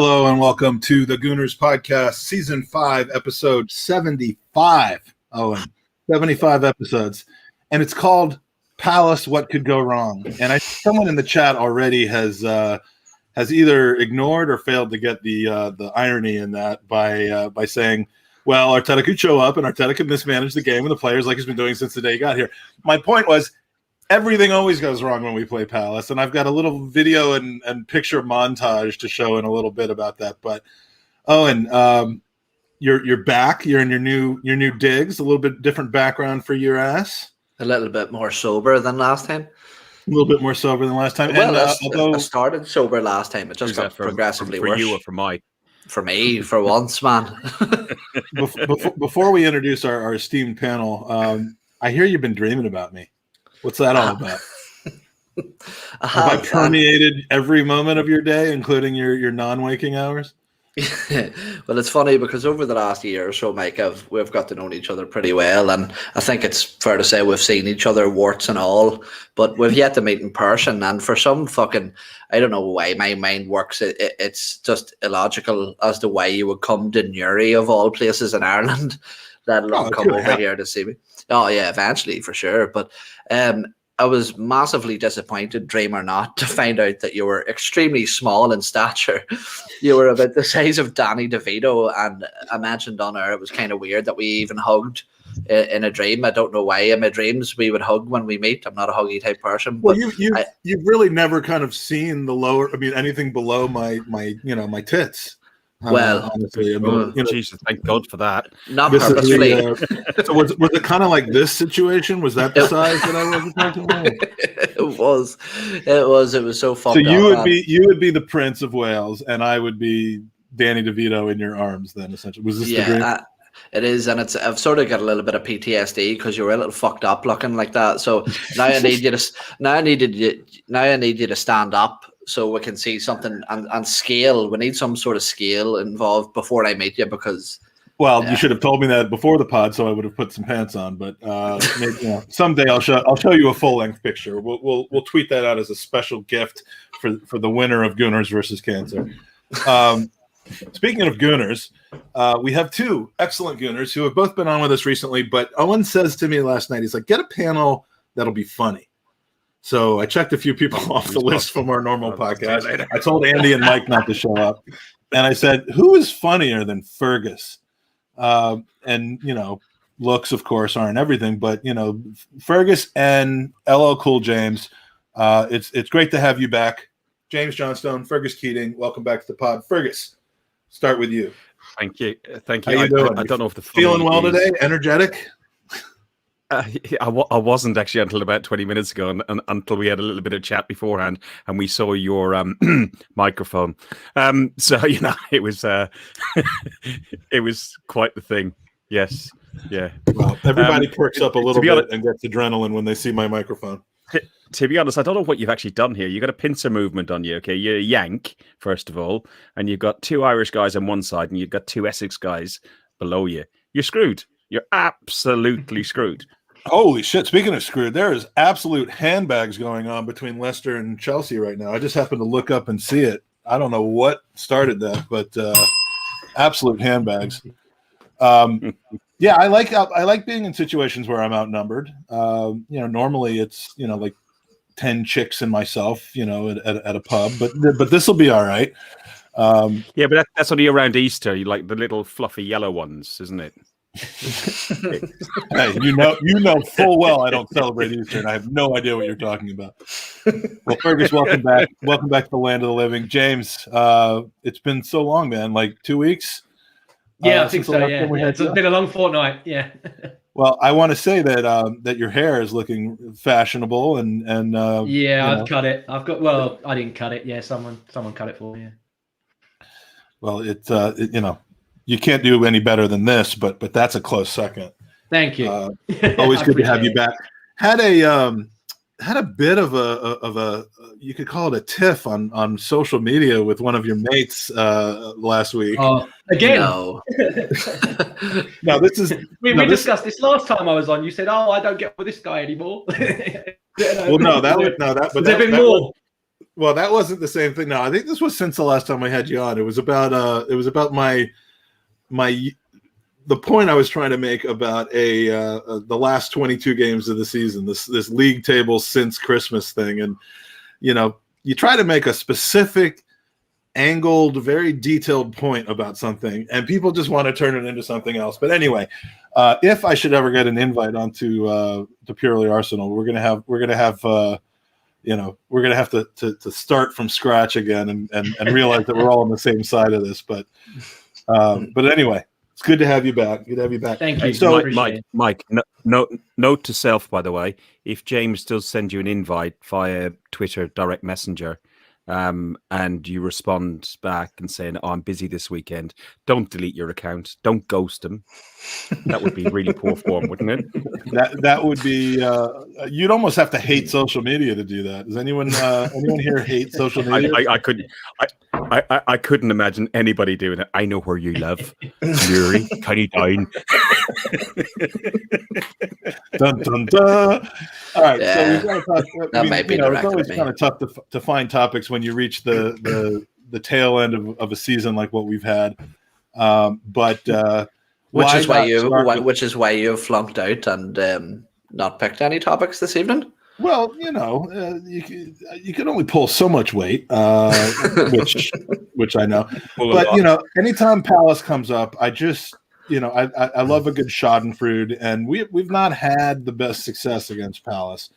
Hello and welcome to the Gooners podcast, season 5, episode 75. Owen, 75 episodes, and it's called Palace: What Could Go Wrong? And someone in the chat already has either ignored or failed to get the irony in that by saying, well, Arteta could show up and Arteta could mismanage the game and the players like he's been doing since the day he got here. My point was, everything always goes wrong when we play Palace, and I've got a little video and picture montage to show in a little bit about that. But Owen, you're back. You're in your new digs. A little bit different background for your ass. A little bit more sober than last time. A little bit more sober than last time. Well, and, although I started sober last time, it just got progressively worse. For you or for Mike? For me, for once, man. Before we introduce our esteemed panel, I hear you've been dreaming about me. What's that all about? Have I permeated every moment of your day, including your non-waking hours? Well, it's funny because over the last year or so, Mike, we've got to know each other pretty well, and I think it's fair to say we've seen each other, warts and all, but we've yet to meet in person. And for some fucking, I don't know why my mind works. It's just illogical as to why you would come to Newry of all places in Ireland, let alone come over here to see me. Oh yeah, eventually for sure. But I was massively disappointed, dream or not, to find out that you were extremely small in stature. You were about the size of Danny DeVito, and I mentioned on air it was kind of weird that we even hugged in a dream. I don't know why in my dreams we would hug when we meet. I'm not a huggy type person. Well, you've really never kind of seen the lower. I mean, anything below my tits. Well, honestly, I mean, Jesus, thank God for that. Not purposefully. So was it kind of like this situation? Was that the size that I wasn't talking about? It was so fucked up. So you would be the Prince of Wales, and I would be Danny DeVito in your arms. Then essentially, was this the dream? It is, and I've sort of got a little bit of PTSD because you were a little fucked up looking like that. So now I need you to stand up so we can see something and scale. We need some sort of scale involved before I meet you because. Well, you should have told me that before the pod, so I would have put some pants on. But maybe, someday I'll show you a full length picture. We'll tweet that out as a special gift for the winner of Gooners versus Cancer. Speaking of Gooners, we have two excellent Gooners who have both been on with us recently. But Owen says to me last night, he's like, "Get a panel that'll be funny." So I checked a few people off the list from our normal podcast. I told Andy and Mike not to show up. And I said, who is funnier than Fergus? And, looks, of course, aren't everything. But, Fergus and LL Cool James, it's great to have you back. James Johnstone, Fergus Keating, welcome back to the pod. Fergus, start with you. Thank you. How you doing? I don't know if the feeling well today? Energetic? I wasn't actually until about 20 minutes ago, and until we had a little bit of chat beforehand, and we saw your microphone. So it was it was quite the thing. Yes, yeah. Well, everybody perks up a little bit and gets adrenaline when they see my microphone. To be honest, I don't know what you've actually done here. You've got a pincer movement on you, okay? You're a Yank, first of all, and you've got two Irish guys on one side, and you've got two Essex guys below you. You're screwed. You're absolutely screwed. Holy shit. Speaking of screwed, there is absolute handbags going on between Leicester and Chelsea right now. I just happened to look up and see it. I don't know what started that, but absolute handbags. Yeah, I like being in situations where I'm outnumbered. Normally it's, like 10 chicks and myself, at a pub, but this will be all right. Yeah, but that's only around Easter. You like the little fluffy yellow ones, isn't it? Hey, you know full well I don't celebrate Easter, and I have no idea what you're talking about. Well, Fergus, welcome back to the land of the living. James, it's been so long, man, like 2 weeks. Yeah, I think so. Yeah, it's been a long fortnight. Yeah. Well, I want to say that your hair is looking fashionable, and I've cut it. I didn't cut it. Yeah, someone cut it for me. Yeah. Well, it's you can't do any better than this, but that's a close second. Thank you. Always good to have you back. Had a bit of a you could call it a tiff on social media with one of your mates last week. Again? No. No, this is we discussed this last time I was on. You said, "Oh, I don't get with this guy anymore." Well, no, that was no that. But there's been more. Well, that wasn't the same thing. No, I think this was since the last time I had you on. It was about the point I was trying to make about the last 22 games of the season, this league table since Christmas thing. And, you try to make a specific, angled, very detailed point about something, and people just want to turn it into something else. But anyway, if I should ever get an invite onto the Purely Arsenal, we're gonna have to start from scratch again and realize that we're all on the same side of this. But anyway, it's good to have you back. Good to have you back. Thank you. So, Mike, note to self, by the way, if James does send you an invite via Twitter direct messenger, and you respond back and saying, "Oh, I'm busy this weekend," don't delete your account. Don't ghost him. That would be really poor form, wouldn't it? That would be. You'd almost have to hate social media to do that. Does anyone here hate social media? I couldn't imagine anybody doing it. I know where you live, Yuri. Can you down? Dun dun dun. All right, Yeah. so we've got to talk. That might be it's directed always at me. kind of tough to find topics when you reach the tail end of a season like what we've had. Which is why you you've flunked out and not picked any topics this evening. Well, you can only pull so much weight, which I know. But anytime Palace comes up, I just I love a good Schadenfreude, and we've not had the best success against Palace.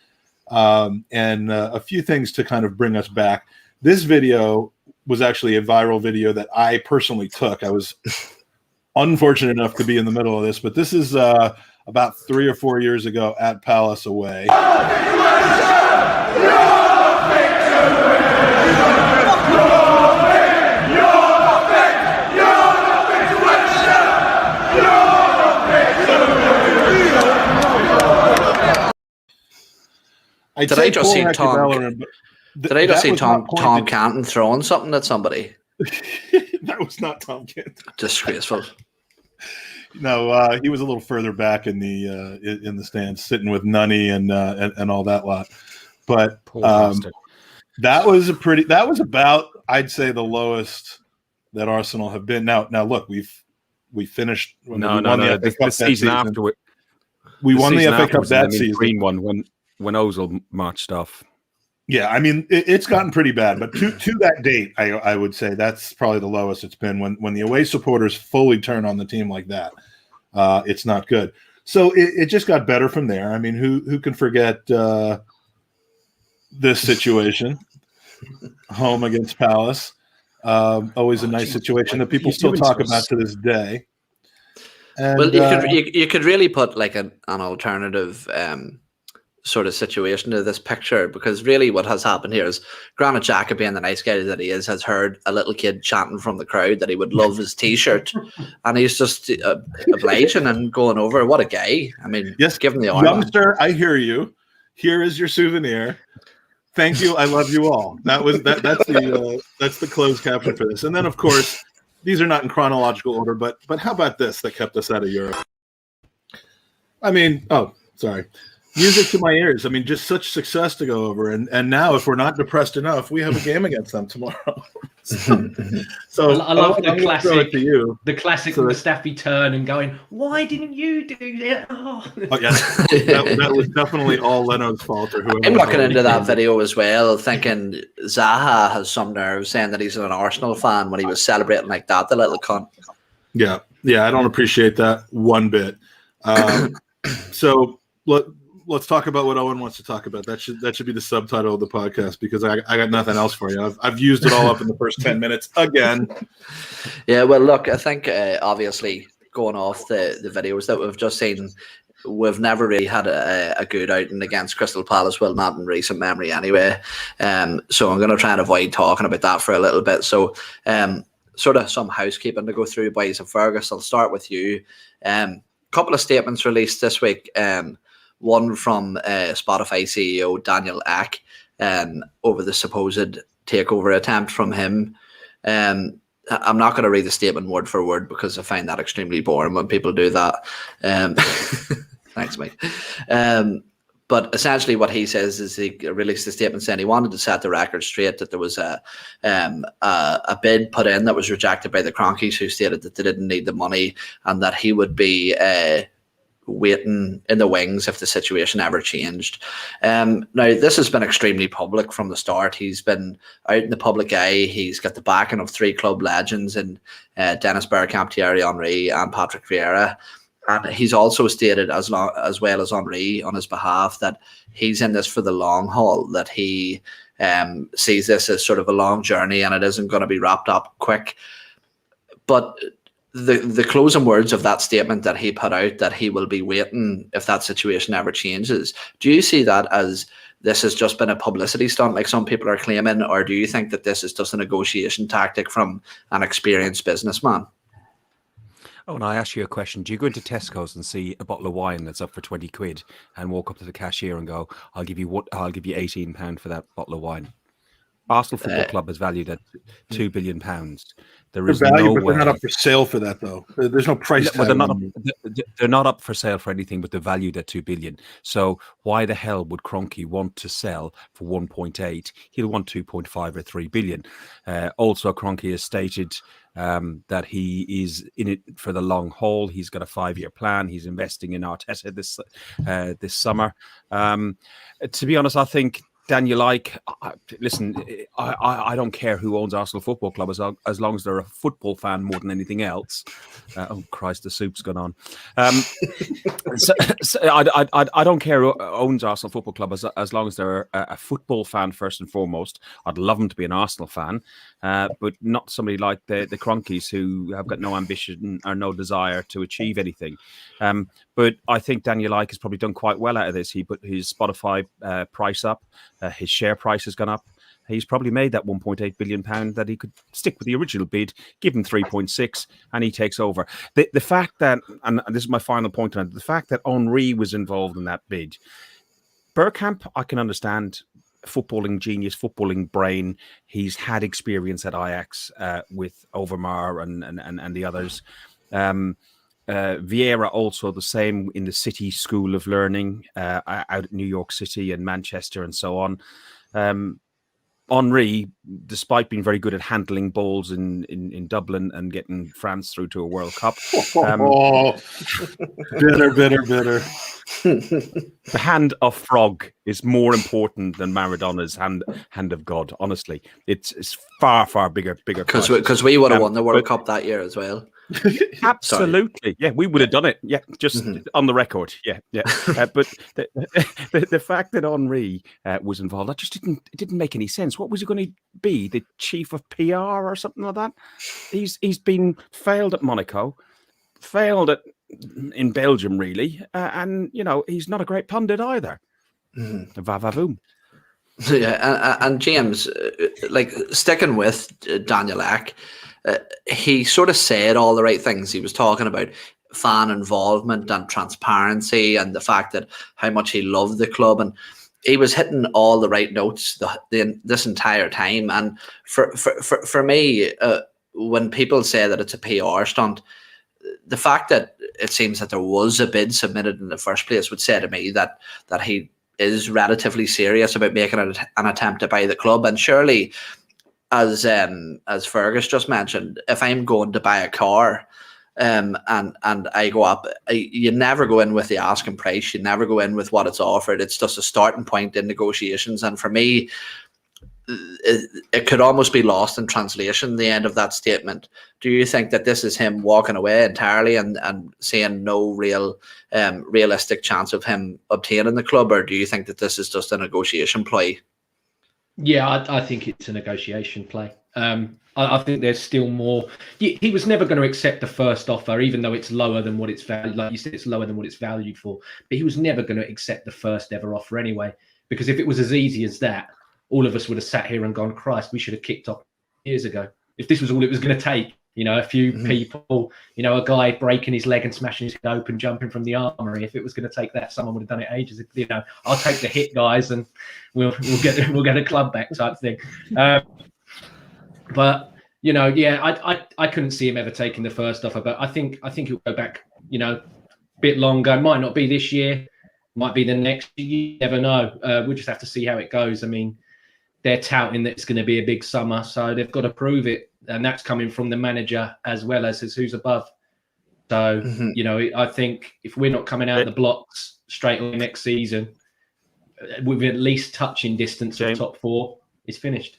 And a few things to kind of bring us back. This video was actually a viral video that I personally took. I was unfortunate enough to be in the middle of this, but this is about 3 or 4 years ago at Palace away. Did I just see Tom Canton throwing something at somebody? That was not Tom Canton. Disgraceful. No, he was a little further back in the stands, sitting with Nunny and all that lot. But that was about, I'd say, the lowest that Arsenal have been. Now look, we finished. The season afterward. We won the FA Cup that season. Green one when Ozil marched off. Yeah, I mean it's gotten pretty bad, but to that date, I would say that's probably the lowest it's been. When the away supporters fully turn on the team like that, it's not good. So it just got better from there. I mean, who can forget this situation? Home against Palace, always a nice situation that people still talk about to this day. And, well, you could really put like an alternative sort of situation to this picture, because really what has happened here is Granit Xhaka, being the nice guy that he is, has heard a little kid chanting from the crowd that he would love his t-shirt, and he's just obliging and going over. What a guy. I mean, yes, give him the arm. Youngster, I hear you. Here is your souvenir. Thank you. I love you all. That's the closed caption for this. And then, of course, these are not in chronological order, but how about this that kept us out of Europe? I mean, sorry. Music to my ears. I mean, just such success to go over. And now, if we're not depressed enough, we have a game against them tomorrow. So I love the classic So Mustafi turn and going, "Why didn't you do that?" Oh yeah, that was definitely all Leno's fault. Or whoever. I'm looking into that video as well, thinking Zaha has some nerve saying that he's an Arsenal fan when he was celebrating like that, the little cunt. Yeah, I don't appreciate that one bit. So let's talk about what Owen wants to talk about. That should be the subtitle of the podcast, because I got nothing else for you. I've used it all up in the first 10 minutes again. Yeah, well, look, I think obviously going off the videos that we've just seen, we've never really had a good outing against Crystal Palace, well, not in recent memory anyway. So I'm going to try and avoid talking about that for a little bit. So sort of some housekeeping to go through, boys. And Fergus, I'll start with you. Couple of statements released this week. One from Spotify CEO Daniel Ek over the supposed takeover attempt from him. I'm not going to read the statement word for word because I find that extremely boring when people do that. Thanks, Mike. But essentially, what he says is he released a statement saying he wanted to set the record straight, that there was a bid put in that was rejected by the Cronkies, who stated that they didn't need the money and that he would be waiting in the wings if the situation ever changed. Now, this has been extremely public from the start. He's been out in the public eye. He's got the backing of 3 club legends in Dennis Bergkamp, Thierry Henry, and Patrick Vieira. And he's also stated, as well as Henry, on his behalf, that he's in this for the long haul, that he sees this as sort of a long journey and it isn't going to be wrapped up quick. But the closing words of that statement that he put out, that he will be waiting if that situation ever changes, do you see that as this has just been a publicity stunt like some people are claiming, or do you think that this is just a negotiation tactic from an experienced businessman? Oh, and I ask you a question. Do you go into Tesco's and see a bottle of wine that's up for 20 quid and walk up to the cashier and go, I'll give you £18 for that bottle of wine? Arsenal Football Club is valued at £2 billion. There is no way. They're not up for sale for that, though. There's no price tag. They're not up for sale for anything, but they're valued at $2 billion. So why the hell would Kroenke want to sell for 1.8? He'll want 2.5 or 3 billion. Also, Kroenke has stated that he is in it for the long haul. He's got a 5-year plan. He's investing in Arteta this summer. To be honest, I think Daniel Ike, listen, I don't care who owns Arsenal Football Club as long as they're a football fan more than anything else. Oh, Christ, the soup's gone on. I don't care who owns Arsenal Football Club as long as they're a football fan first and foremost. I'd love them to be an Arsenal fan, but not somebody like the Cronkies, who have got no ambition or no desire to achieve anything. But I think Daniel Ike has probably done quite well out of this. He put his Spotify price up. His share price has gone up. He's probably made that £1.8 billion that he could stick with the original bid, give him 3.6, and he takes over. The fact that, and this is my final point on it, the fact that Henry was involved in that bid. Bergkamp, I can understand, footballing genius, footballing brain. He's had experience at Ajax with Overmars and the others. Vieira also the same in the City School of Learning out at New York City and Manchester and so on. Henry, despite being very good at handling balls in Dublin and getting France through to a World Cup. Bitter. The hand of frog is more important than Maradona's hand of God. Honestly, it's far bigger. Because we would have won the World Cup that year as well. Absolutely, yeah, we would have done it. Yeah, just on the record. Yeah. But the fact that Henry was involved, that just didn't make any sense. What was he going to be? The chief of PR or something like that? He's been failed at Monaco, failed in Belgium, really, and he's not a great pundit either. Va-va-voom. Yeah, and James, like sticking with Daniel Ek, he sort of said all the right things. He was talking about fan involvement and transparency and the fact that how much he loved the club, and he was hitting all the right notes this entire time. And for me, when people say that it's a PR stunt, the fact that it seems that there was a bid submitted in the first place would say to me that he is relatively serious about making an attempt to buy the club. And surely, as Fergus just mentioned, if I'm going to buy a car and I go up, you never go in with the asking price. You never go in with what it's offered. It's just a starting point in negotiations. And for me, it could almost be lost in translation, the end of that statement. Do you think that this is him walking away entirely and seeing no real realistic chance of him obtaining the club, or do you think that this is just a negotiation play? Yeah, I think it's a negotiation play. I think there's still more. He was never going to accept the first offer, even though it's lower than what it's valued. Like you said, it's lower than what it's valued for. But he was never going to accept the first ever offer anyway, because if it was as easy as that, all of us would have sat here and gone, Christ, we should have kicked off years ago. If this was all it was going to take, a few people, a guy breaking his leg and smashing his head open, jumping from the armory. If it was going to take that, someone would have done it ages. I'll take the hit, guys, and we'll get a club back type thing. But I couldn't see him ever taking the first offer. But I think he'll go back, a bit longer. It might not be this year. Might be the next. You never know. We'll just have to see how it goes. I mean, they're touting that it's going to be a big summer, so they've got to prove it, and that's coming from the manager as well as who's above. So I think if we're not coming out of the blocks straight away next season, with at least touching distance of top 4, it's finished.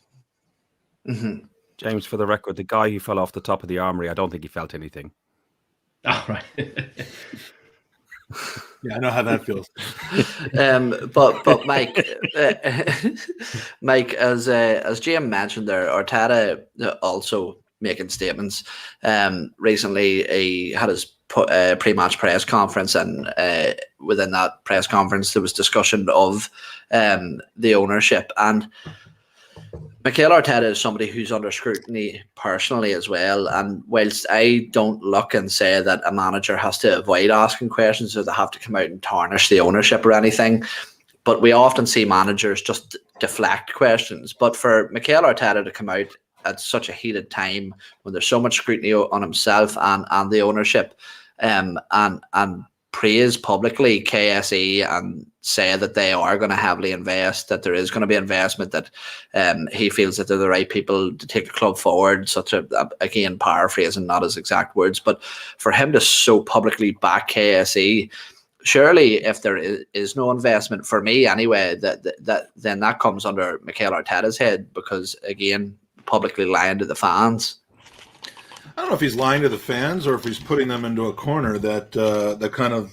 Mm-hmm. James, for the record, the guy who fell off the top of the armory, I don't think he felt anything. Oh, right. Yeah, I know how that feels. But Mike, as Jim mentioned there, Arteta also making statements. Recently, he had his pre-match press conference, and within that press conference, there was discussion of the ownership. And Mikel Arteta is somebody who's under scrutiny personally as well. And whilst I don't look and say that a manager has to avoid asking questions or they have to come out and tarnish the ownership or anything, but we often see managers just deflect questions. But for Mikel Arteta to come out at such a heated time when there's so much scrutiny on himself and the ownership, and praise publicly KSE and say that they are going to heavily invest, that there is going to be investment, that he feels that they're the right people to take a club forward, again, paraphrasing, not his exact words, but for him to so publicly back KSE, surely if there is no investment, for me anyway, then that comes under Mikel Arteta's head, because again, publicly lying to the fans. I don't know if he's lying to the fans or if he's putting them into a corner that kind of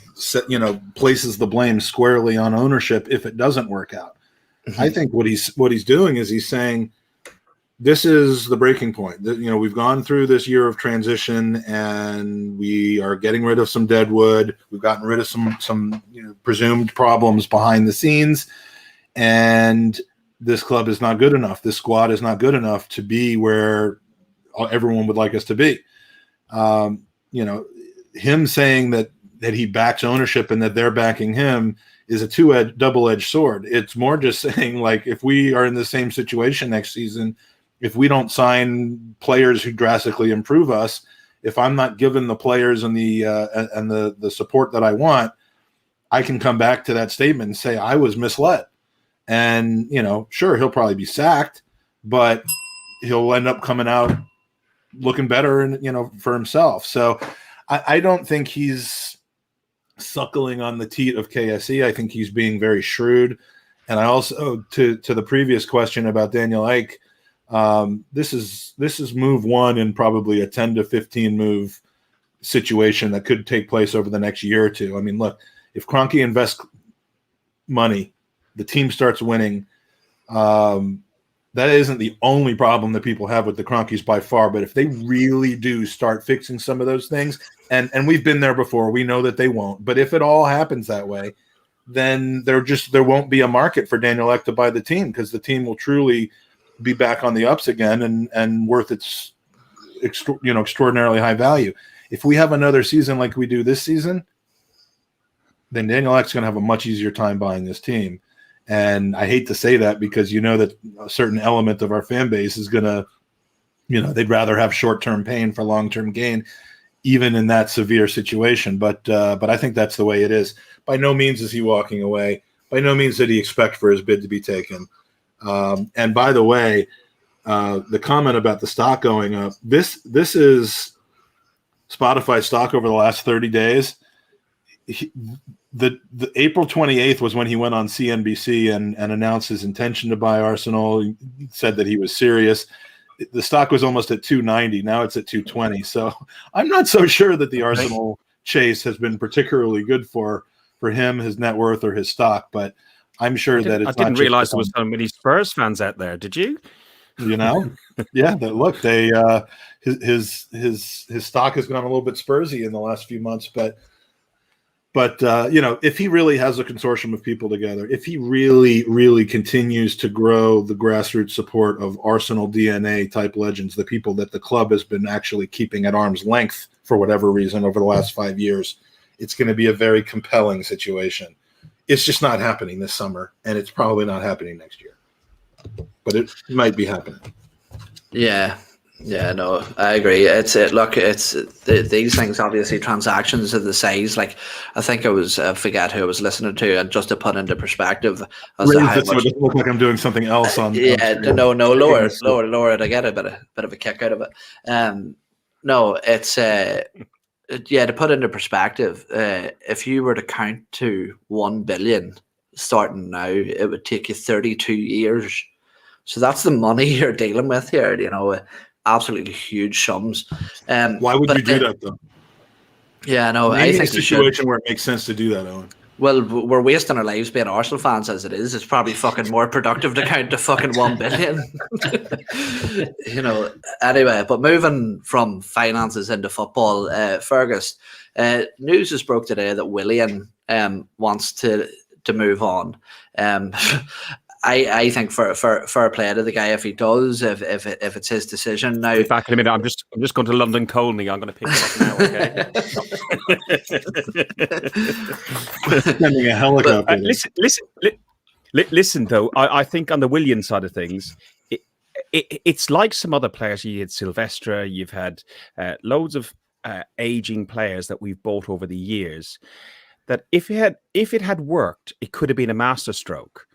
places the blame squarely on ownership if it doesn't work out. Mm-hmm. I think what he's doing is he's saying this is the breaking point. We've gone through this year of transition and we are getting rid of some deadwood. We've gotten rid of some presumed problems behind the scenes, and this club is not good enough. This squad is not good enough to be where everyone would like us to be. Him saying that he backs ownership and that they're backing him is a double-edged sword. It's more just saying, like, if we are in the same situation next season, if we don't sign players who drastically improve us, if I'm not given the players and the support that I want, I can come back to that statement and say I was misled. And, sure, he'll probably be sacked, but he'll end up coming out looking better and for himself. So I don't think he's suckling on the teat of KSE. I think he's being very shrewd. And I also, to the previous question about Daniel Ike, this is move one in probably a 10 to 15 move situation that could take place over the next year or two. I mean, look, if Kroenke invests money, the team starts winning. That isn't the only problem that people have with the Kroenkes by far, but if they really do start fixing some of those things, and we've been there before, we know that they won't, but if it all happens that way, then there won't be a market for Daniel Ek to buy the team, because the team will truly be back on the ups again and worth its extraordinarily high value. If we have another season like we do this season, then Daniel Ek's going to have a much easier time buying this team. And I hate to say that, because that a certain element of our fan base is going to, they'd rather have short-term pain for long-term gain, even in that severe situation. But I think that's the way it is. By no means is he walking away. By no means did he expect for his bid to be taken. And by the way, the comment about the stock going up, this is Spotify stock over the last 30 days. The April 28th was when he went on CNBC and announced his intention to buy Arsenal. He said that he was serious. The stock was almost at 290. Now it's at 220. So I'm not so sure that the Arsenal chase has been particularly good for him, his net worth, or his stock. But I'm sure that it's I didn't realize there was so many Spurs fans out there. Did you? Yeah. Look, his stock has gone a little bit Spursy in the last few months, but if he really has a consortium of people together, if he really, really continues to grow the grassroots support of Arsenal DNA type legends, the people that the club has been actually keeping at arm's length for whatever reason over the last 5 years, it's going to be a very compelling situation. It's just not happening this summer, and it's probably not happening next year, but it might be happening. Yeah. Yeah, no, I agree. Look, these things, obviously transactions of the size. Like, I think I forget who I was listening to, and just to put into perspective as to Raise how it so it much. doesn't look like I'm doing something else on Yeah, screen. no, Checking lower, this. lower it. I get a bit of a kick out of it. No, it's yeah. To put into perspective, if you were to count to 1 billion starting now, it would take you 32 years. So that's the money you're dealing with here. Absolutely huge sums. Why would but you do that though? Yeah, no, Name I me a think you should. situation where it makes sense to do that, Owen. Well, we're wasting our lives being Arsenal fans as it is. It's probably fucking more productive to count to fucking 1 billion. Anyway, but moving from finances into football, Fergus, news has broke today that Willian wants to move on. I think fair play to the guy if he does, if it's his decision. Now, Be back in a minute. I'm just going to London Colney. I'm going to pick it up now. Okay. Sending a helicopter. Listen. Though, I think on the Willian side of things, it's like some other players. You had Silvestre. You've had loads of aging players that we've bought over the years. That if it had worked, it could have been a masterstroke.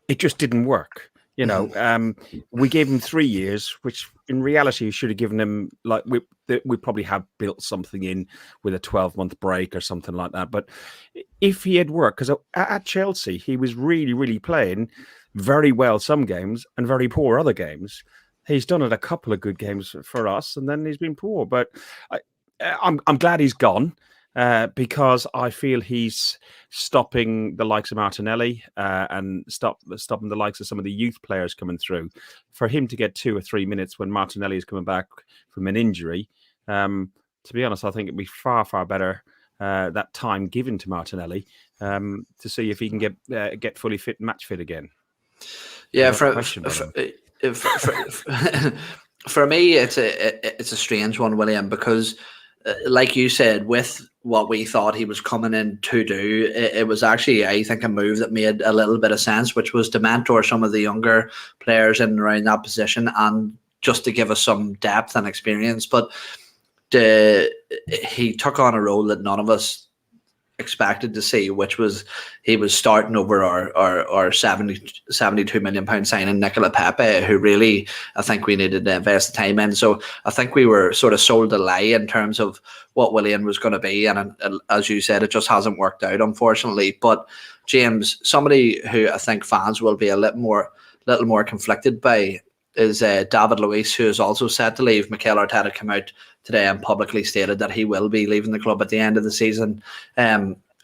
It just didn't work. We gave him 3 years, which in reality should have given him, like, we probably have built something in with a 12-month break or something like that. But if he had worked, because at Chelsea, he was really, really playing very well some games and very poor other games. He's done it a couple of good games for us, and then he's been poor. But I'm glad he's gone. Because I feel he's stopping the likes of Martinelli and stopping the likes of some of the youth players coming through. For him to get 2 or 3 minutes when Martinelli is coming back from an injury, to be honest, I think it'd be far, far better that time given to Martinelli to see if he can get fully fit and match fit again. Yeah, for me, it's a strange one, William, because like you said, with what we thought he was coming in to do, it was actually, I think, a move that made a little bit of sense, which was to mentor some of the younger players in and around that position and just to give us some depth and experience. But he took on a role that none of us expected to see, which was he was starting over our 72 million pound signing Nicola Pepe, who really I think we needed to invest the time in. So I think we were sort of sold a lie in terms of what Willian was going to be, and as you said, it just hasn't worked out, unfortunately. But James, somebody who I think fans will be a little more conflicted by is David Luiz, who is also set to leave. Mikel Arteta came out today and publicly stated that he will be leaving the club at the end of the season.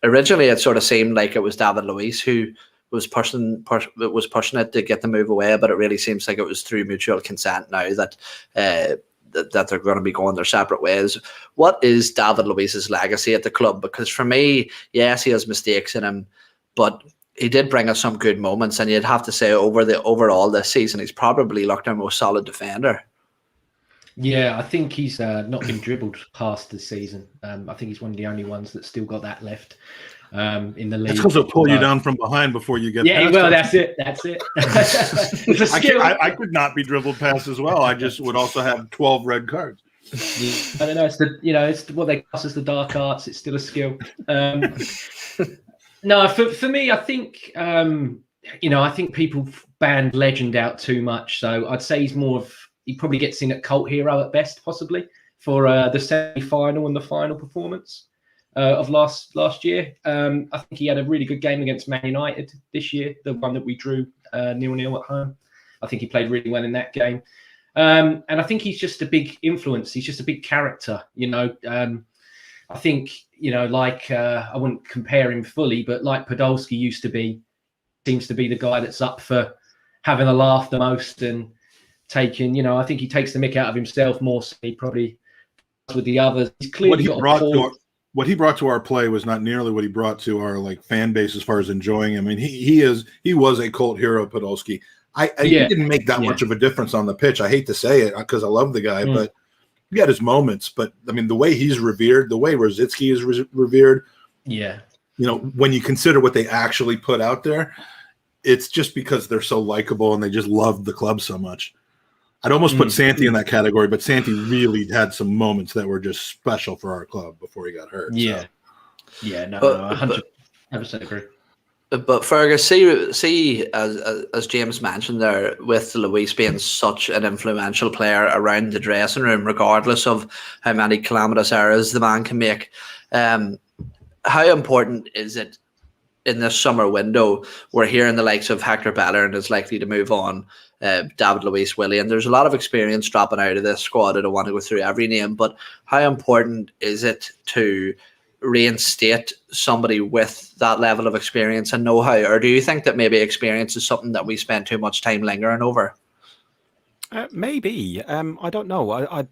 Originally, it sort of seemed like it was David Luiz who was pushing it to get the move away, but it really seems like it was through mutual consent now that that they're going to be going their separate ways. What is David Luiz's legacy at the club? Because for me, yes, he has mistakes in him, but he did bring us some good moments, and you'd have to say overall this season, he's probably looked our most solid defender. Yeah, I think he's not been dribbled past this season. I think he's one of the only ones that's still got that left in the league. That's because they'll pull you down from behind before you get yeah, past well, them. that's it. It's a skill. I could not be dribbled past as well. I just would also have 12 red cards. I don't know. It's what they class as the dark arts. It's still a skill. No, for me, I think I think people band Legend out too much. So I'd say he probably gets in at cult hero at best, possibly for the semi-final and the final performance of last year. I think he had a really good game against Man United this year, the one that we drew 0-0 at home. I think he played really well in that game, and I think he's just a big influence. He's just a big character, I think, I wouldn't compare him fully, but like Podolski used to be, seems to be the guy that's up for having a laugh the most and taking, I think he takes the mick out of himself more so he probably does with the others. He's clearly what he brought to our play was not nearly what he brought to our fan base as far as enjoying him. I mean, he was a cult hero, Podolski. He didn't make that much of a difference on the pitch. I hate to say it because I love the guy, but he had his moments. But I mean, the way he's revered, the way Rosicky is revered. Yeah. When you consider what they actually put out there, it's just because they're so likable and they just love the club so much. I'd almost put Santi in that category, but Santi really had some moments that were just special for our club before he got hurt. Yeah. So. Yeah, no, But- 100% agree. But Fergus, see, as James mentioned there, with Luis being such an influential player around the dressing room, regardless of how many calamitous errors the man can make, how important is it in this summer window? We're hearing the likes of Hector Bellerin is likely to move on, David Luiz, Willian. There's a lot of experience dropping out of this squad. I don't want to go through every name, but how important is it to reinstate somebody with that level of experience and know-how? Or do you think that maybe experience is something that we spend too much time lingering over? Maybe. I don't know. I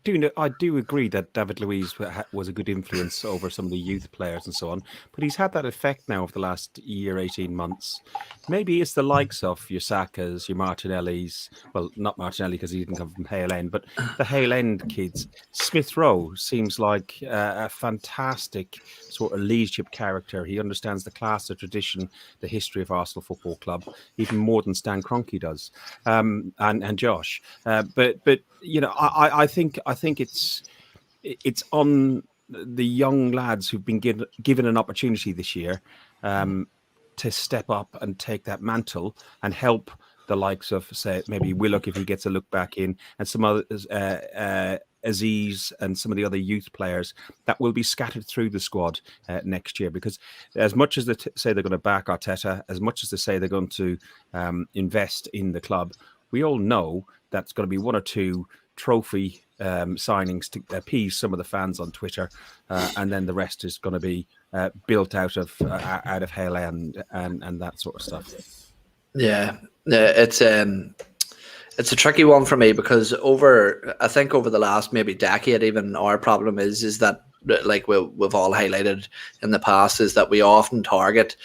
do agree that David Luiz was a good influence over some of the youth players and so on, but he's had that effect now over the last year, 18 months. Maybe it's the likes of your Sakas, your Martinellis. Well, not Martinelli because he didn't come from Hale End, but the Hale End kids. Smith Rowe seems like a fantastic sort of leadership character. He understands the class, the tradition, the history of Arsenal Football Club, even more than Stan Kroenke does, and Josh. But you know, I think it's on the young lads who've been given an opportunity this year to step up and take that mantle and help the likes of, say, maybe Willock if he gets a look back in, and some others, Aziz and some of the other youth players that will be scattered through the squad next year. Because as much as they say they're going to back Arteta, as much as they say they're going to invest in the club, we all know that's going to be one or two trophy signings to appease some of the fans on Twitter, and then the rest is going to be built out of Hale End and that sort of stuff. Yeah, it's a tricky one for me because I think over the last maybe decade, even our problem is that, like we've all highlighted in the past, is that we often target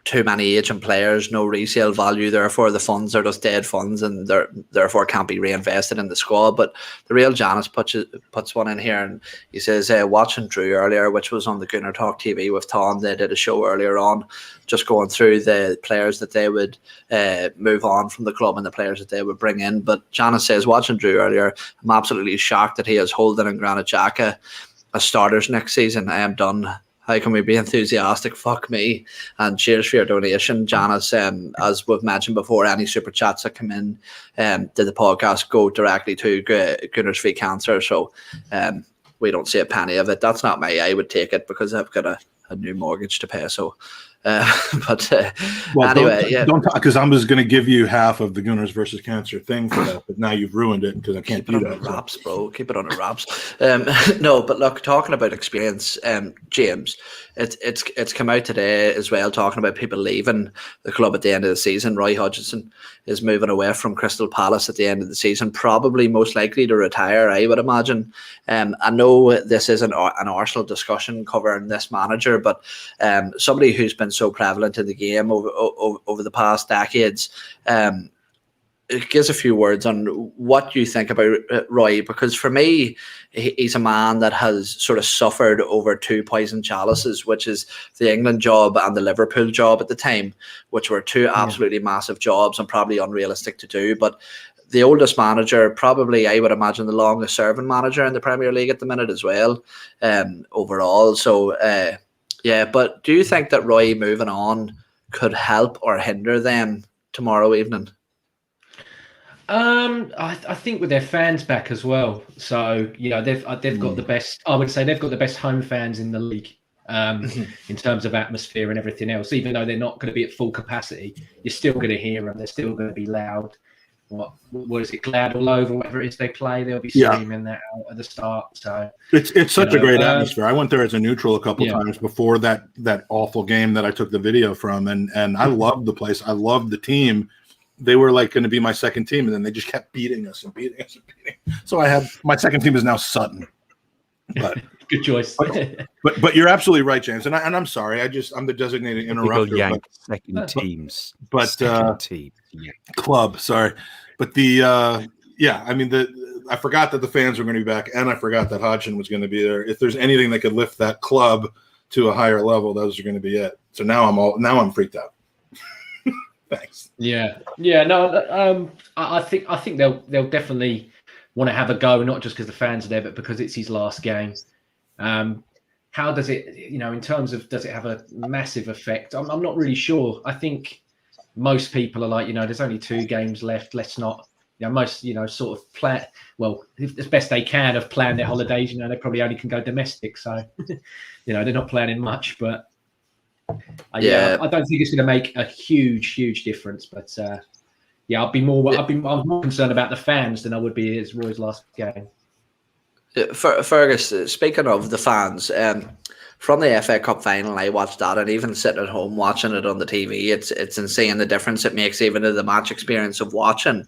too many aging players, no resale value, therefore the funds are just dead funds and therefore can't be reinvested in the squad. But the real Janice puts one in here, and he says, watching Drew earlier, which was on the Gooner Talk TV with Tom, they did a show earlier on just going through the players that they would move on from the club and the players that they would bring in. But Janice says, watching Drew earlier, I'm absolutely shocked that he has Holden and Granit Xhaka as starters next season. I am done. How can we be enthusiastic? Fuck me. And cheers for your donation, Janice. As we've mentioned before, any super chats that come in to the podcast go directly to Gooners v Cancer. So we don't see a penny of it. That's not me. I would take it because I've got a new mortgage to pay. So, well, anyway, don't because I'm just going to give you half of the Gooners versus Cancer thing for that, but now you've ruined it because I can't do that. Wraps, bro. Keep it under wraps. No, but look, talking about experience, James, it's come out today as well, talking about people leaving the club at the end of the season. Roy Hodgson is moving away from Crystal Palace at the end of the season, probably most likely to retire, I would imagine. I know this isn't an Arsenal discussion covering this manager, but somebody who's been so prevalent in the game over the past decades, gives a few words on what you think about Roy, because for me, he's a man that has sort of suffered over two poison chalices, which is the England job and the Liverpool job at the time, which were two absolutely massive jobs and probably unrealistic to do. But the oldest manager, probably I would imagine the longest serving manager in the Premier League at the minute as well, overall. So yeah, but do you think that Roy moving on could help or hinder them tomorrow evening? I think with their fans back as well. So they've got the best. I would say they've got the best home fans in the league in terms of atmosphere and everything else. Even though they're not going to be at full capacity, you're still going to hear them. They're still going to be loud. What is it? Glad all over, whatever it is they play, they'll be screaming that out at the start. So it's such a great atmosphere. I went there as a neutral a couple times before that awful game that I took the video from, and I loved the place. I loved the team. They were like going to be my second team, and then they just kept beating us and beating us and beating. So I have my second team is now Sutton. But good choice. but you're absolutely right, James. And I'm sorry. I'm the designated interrupter. Second teams. But second team. Club. Sorry. But I forgot that the fans were going to be back, and I forgot that Hodgson was going to be there. If there's anything that could lift that club to a higher level, those are going to be it. So now I'm freaked out. Thanks. Yeah. No. I think they'll definitely want to have a go, not just because the fans are there, but because it's his last game. How does it, in terms of, does it have a massive effect? I'm not really sure. I think most people are like, there's only 2 games left. Let's not, most, sort of plan, well, as best they can have planned their holidays. They probably only can go domestic. So, they're not planning much, but I don't think it's going to make a huge difference. But I was more concerned about the fans than I would be as Roy's last game. Fergus, speaking of the fans, from the FA Cup final, I watched that, and even sitting at home watching it on the TV, it's insane the difference it makes even to the match experience of watching.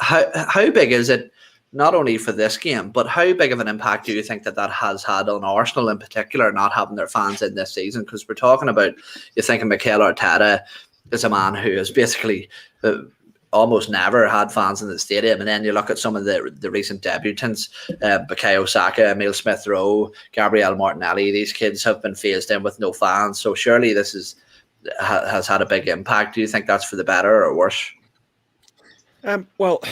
How big is it, not only for this game, but how big of an impact do you think that has had on Arsenal in particular, not having their fans in this season? Because we're talking about, you're thinking Mikel Arteta is a man who has basically almost never had fans in the stadium, and then you look at some of the recent debutants, Bukayo Saka, Emile Smith-Rowe, Gabriel Martinelli. These kids have been phased in with no fans, so surely this has had a big impact. Do you think that's for the better or worse? Well,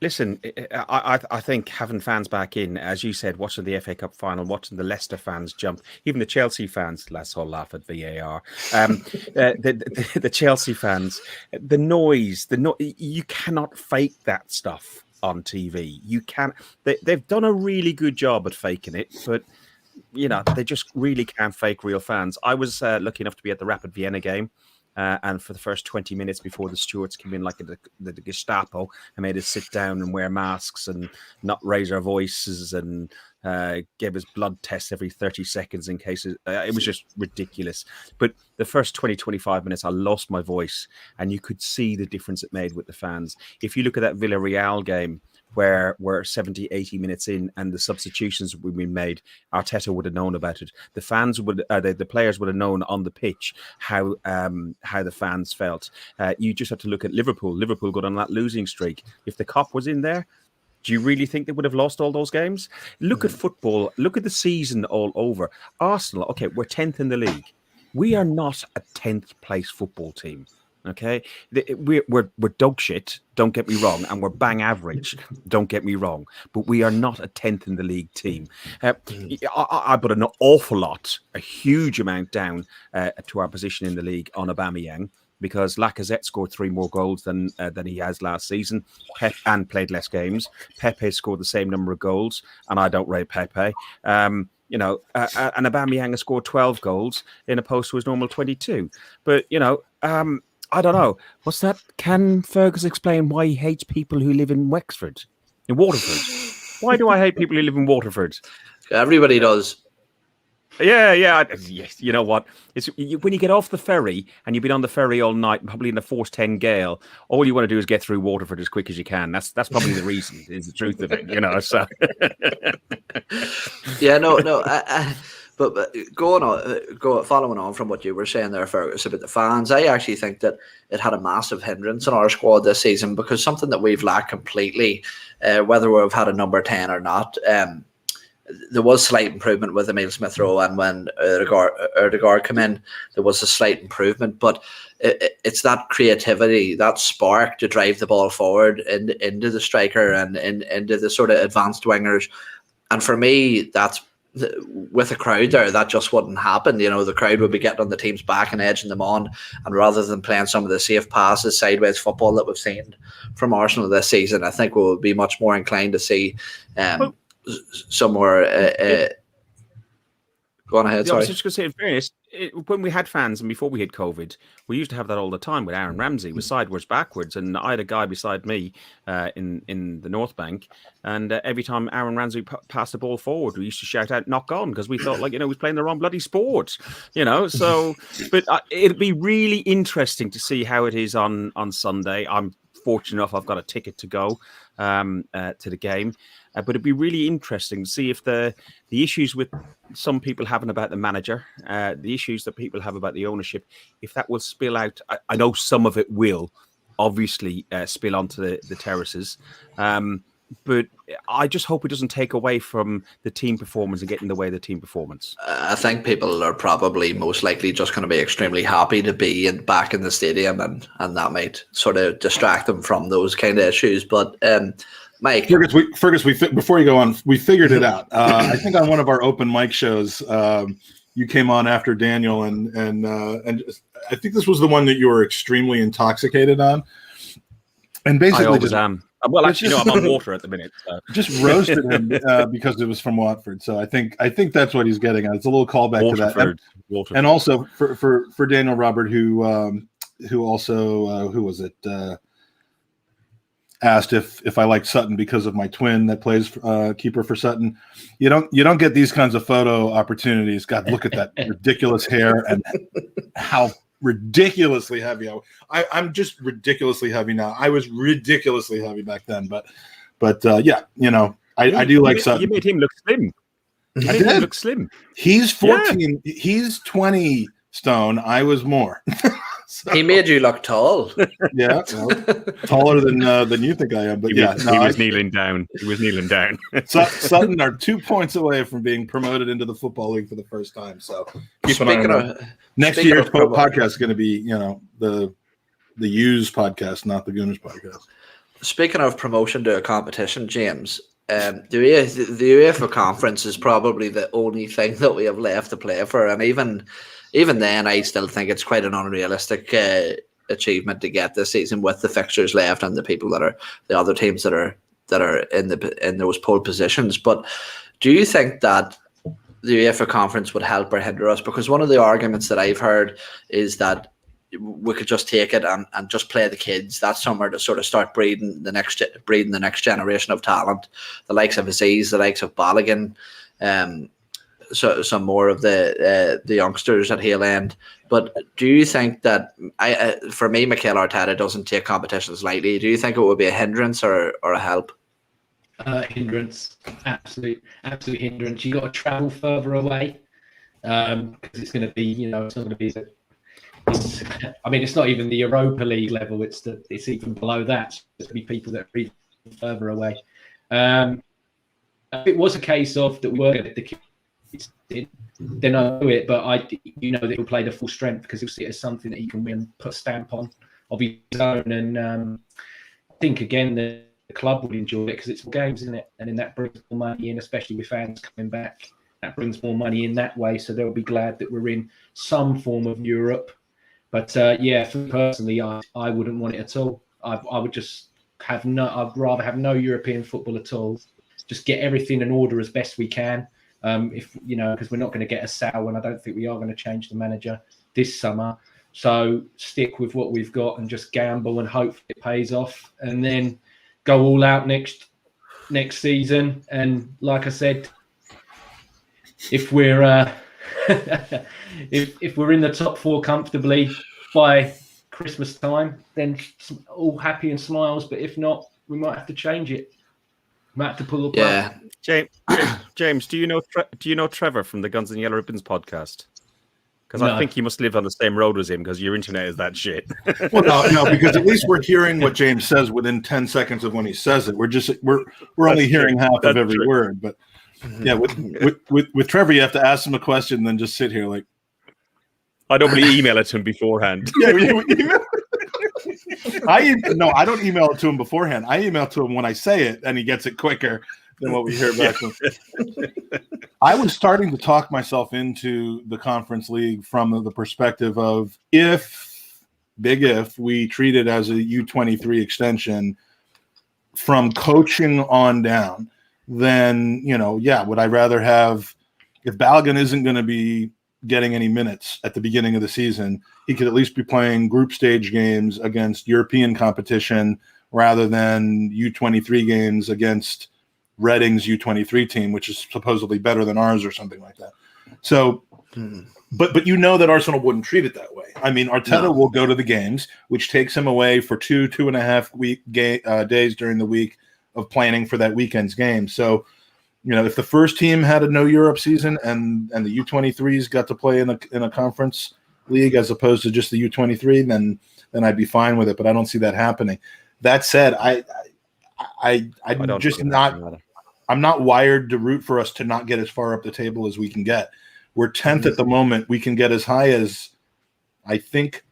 listen, I think having fans back in, as you said, watching the FA Cup final, watching the Leicester fans jump, even the Chelsea fans, let's all laugh at VAR, the Chelsea fans, the noise, you cannot fake that stuff on TV. You can't. They've done a really good job at faking it, but they just really can't fake real fans. I was lucky enough to be at the Rapid Vienna game. And for the first 20 minutes before the stewards came in like the Gestapo and made us sit down and wear masks and not raise our voices and gave us blood tests every 30 seconds in case it was just ridiculous. But the first 25 minutes, I lost my voice, and you could see the difference it made with the fans. If you look at that Villarreal game, where we're 70, 80 minutes in and the substitutions would be made, Arteta would have known about it. The fans would, the players would have known on the pitch how the fans felt. You just have to look at Liverpool. Liverpool got on that losing streak. If the cop was in there, do you really think they would have lost all those games? Look at football. Look at the season all over. Arsenal, okay, we're 10th in the league. We are not a 10th place football team. Okay, we're dog shit, don't get me wrong, and we're bang average, don't get me wrong, but we are not a 10th in the league team. I put an awful lot, a huge amount down to our position in the league on Aubameyang, because Lacazette scored 3 more goals than he has last season, and played less games. Pepe scored the same number of goals, and I don't rate Pepe. And Aubameyang has scored 12 goals in opposed to his normal 22. But I don't know. What's that? Can Fergus explain why he hates people who live in Wexford? In Waterford? Why do I hate people who live in Waterford? Everybody does. Yeah. You know what? It's when you get off the ferry and you've been on the ferry all night, probably in a force 10 gale, all you want to do is get through Waterford as quick as you can. That's probably the reason, is the truth of it, so. Yeah, no. But following on from what you were saying there, Fergus, about the fans, I actually think that it had a massive hindrance in our squad this season, because something that we've lacked completely, whether we've had a number 10 or not, there was slight improvement with Emile Smith-Rowe, and when Ødegaard came in, there was a slight improvement. But it's that creativity, that spark to drive the ball forward into the striker and into the sort of advanced wingers. And for me, that's, with a crowd there, that just wouldn't happen. The crowd would be getting on the team's back and edging them on, and rather than playing some of the safe passes, sideways football that we've seen from Arsenal this season, I think we'll be much more inclined to see some more. Go on ahead. I was just going to say, in fairness, when we had fans and before we had COVID, we used to have that all the time with Aaron Ramsey, with sideways, backwards. And I had a guy beside me in the North Bank, and every time Aaron Ramsey passed the ball forward, we used to shout out, "Knock on," because we thought, he's playing the wrong bloody sport, So, but it'd be really interesting to see how it is on Sunday. I'm fortunate enough, I've got a ticket to go to the game. But it'd be really interesting to see if the issues with some people having about the manager, the issues that people have about the ownership, if that will spill out. I know some of it will obviously spill onto the terraces. but I just hope it doesn't take away from the team performance and get in the way of the team performance. I think people are probably most likely just going to be extremely happy to be back in the stadium, and that might sort of distract them from those kind of issues. But Mike, Fergus, before you go on, we figured it out. I think on one of our open mic shows, you came on after Daniel, and I think this was the one that you were extremely intoxicated on, and basically I always am. Well, actually, no, I'm on water at the minute. So. Just roasted him because it was from Watford. So I think that's what he's getting at. It's a little callback to that. And also for Daniel Robert, who also who was it? Asked if I liked Sutton because of my twin that plays keeper for Sutton. You don't get these kinds of photo opportunities. God, look at that ridiculous hair and how ridiculously heavy. I'm just ridiculously heavy now. I was ridiculously heavy back then, but yeah, I do like Sutton. You made him look slim. I did. Look slim. He's 14. Yeah. He's 20 stone. I was more. So, he made you look tall. Yeah, well, taller than you think I am. But he was kneeling down. He was kneeling down. Sutton are 2 points away from being promoted into the Football League for the first time. So keep an eye on that. Next year's podcast is going to be, the U's podcast, not the Gooners podcast. Speaking of promotion to a competition, James, the UEFA Conference is probably the only thing that we have left to play for, and even then, I still think it's quite an unrealistic achievement to get this season with the fixtures left and the people that are the other teams that are in those pole positions. But do you think that the UEFA Conference would help or hinder us? Because one of the arguments that I've heard is that we could just take it and just play the kids. That's somewhere to sort of start breeding the next generation of talent, the likes of Aziz, the likes of Balogun, so some more of the youngsters at Hale End. But do you think that for me, Mikel Arteta doesn't take competitions lightly? Do you think it would be a hindrance or a help? Hindrance, absolute hindrance. You got to travel further away because it's going to be, it's not going to be. It's not even the Europa League level. It's even below that. There's going to be people that are even further away. If it was a case of that we were going to the kids did, then I do it. But that he'll play the full strength because he'll see it as something that he can win, put a stamp on of his own. And I think again the club would enjoy it because it's games, isn't it? And then that brings more money in, especially with fans coming back. That brings more money in that way. So they'll be glad that we're in some form of Europe. But for me personally, I wouldn't want it at all. I would just I'd rather have no European football at all. Just get everything in order as best we can. Because we're not going to get a sale, and I don't think we are going to change the manager this summer. So stick with what we've got and just gamble and hope it pays off, and then go all out next season. And like I said, if we're if we're in the top four comfortably by Christmas time, then all happy and smiles. But if not, we might have to change it. We might have to pull the plug. Yeah, James, do you know Trevor from the Guns and Yellow Ribbons podcast? Because I think you must live on the same road as him because your internet is that shit. Well, no, because at least we're hearing what James says within 10 seconds of when he says it. We're only hearing half of every word. But yeah, with Trevor, you have to ask him a question and then just sit here like. I normally email it to him beforehand. Yeah, I don't email it to him beforehand. I email it to him when I say it, and he gets it quicker than what we hear back from. I was starting to talk myself into the Conference League from the perspective of if we treat it as a U23 extension from coaching on down, then, would I rather have, if Balogun isn't going to be getting any minutes at the beginning of the season, he could at least be playing group stage games against European competition rather than U23 games against Reading's U23 team, which is supposedly better than ours or something like that. So, but that Arsenal wouldn't treat it that way. I mean, Arteta will go to the games, which takes him away for 2.5 days during the week of planning for that weekend's game. So, if the first team had a no Europe season and the U23s got to play in a conference league as opposed to just the U23, then I'd be fine with it. But I don't see that happening. That said, I'm don't just think it not. happened either. I'm not wired to root for us to not get as far up the table as we can get. We're 10th at the moment. We can get as high as, I think,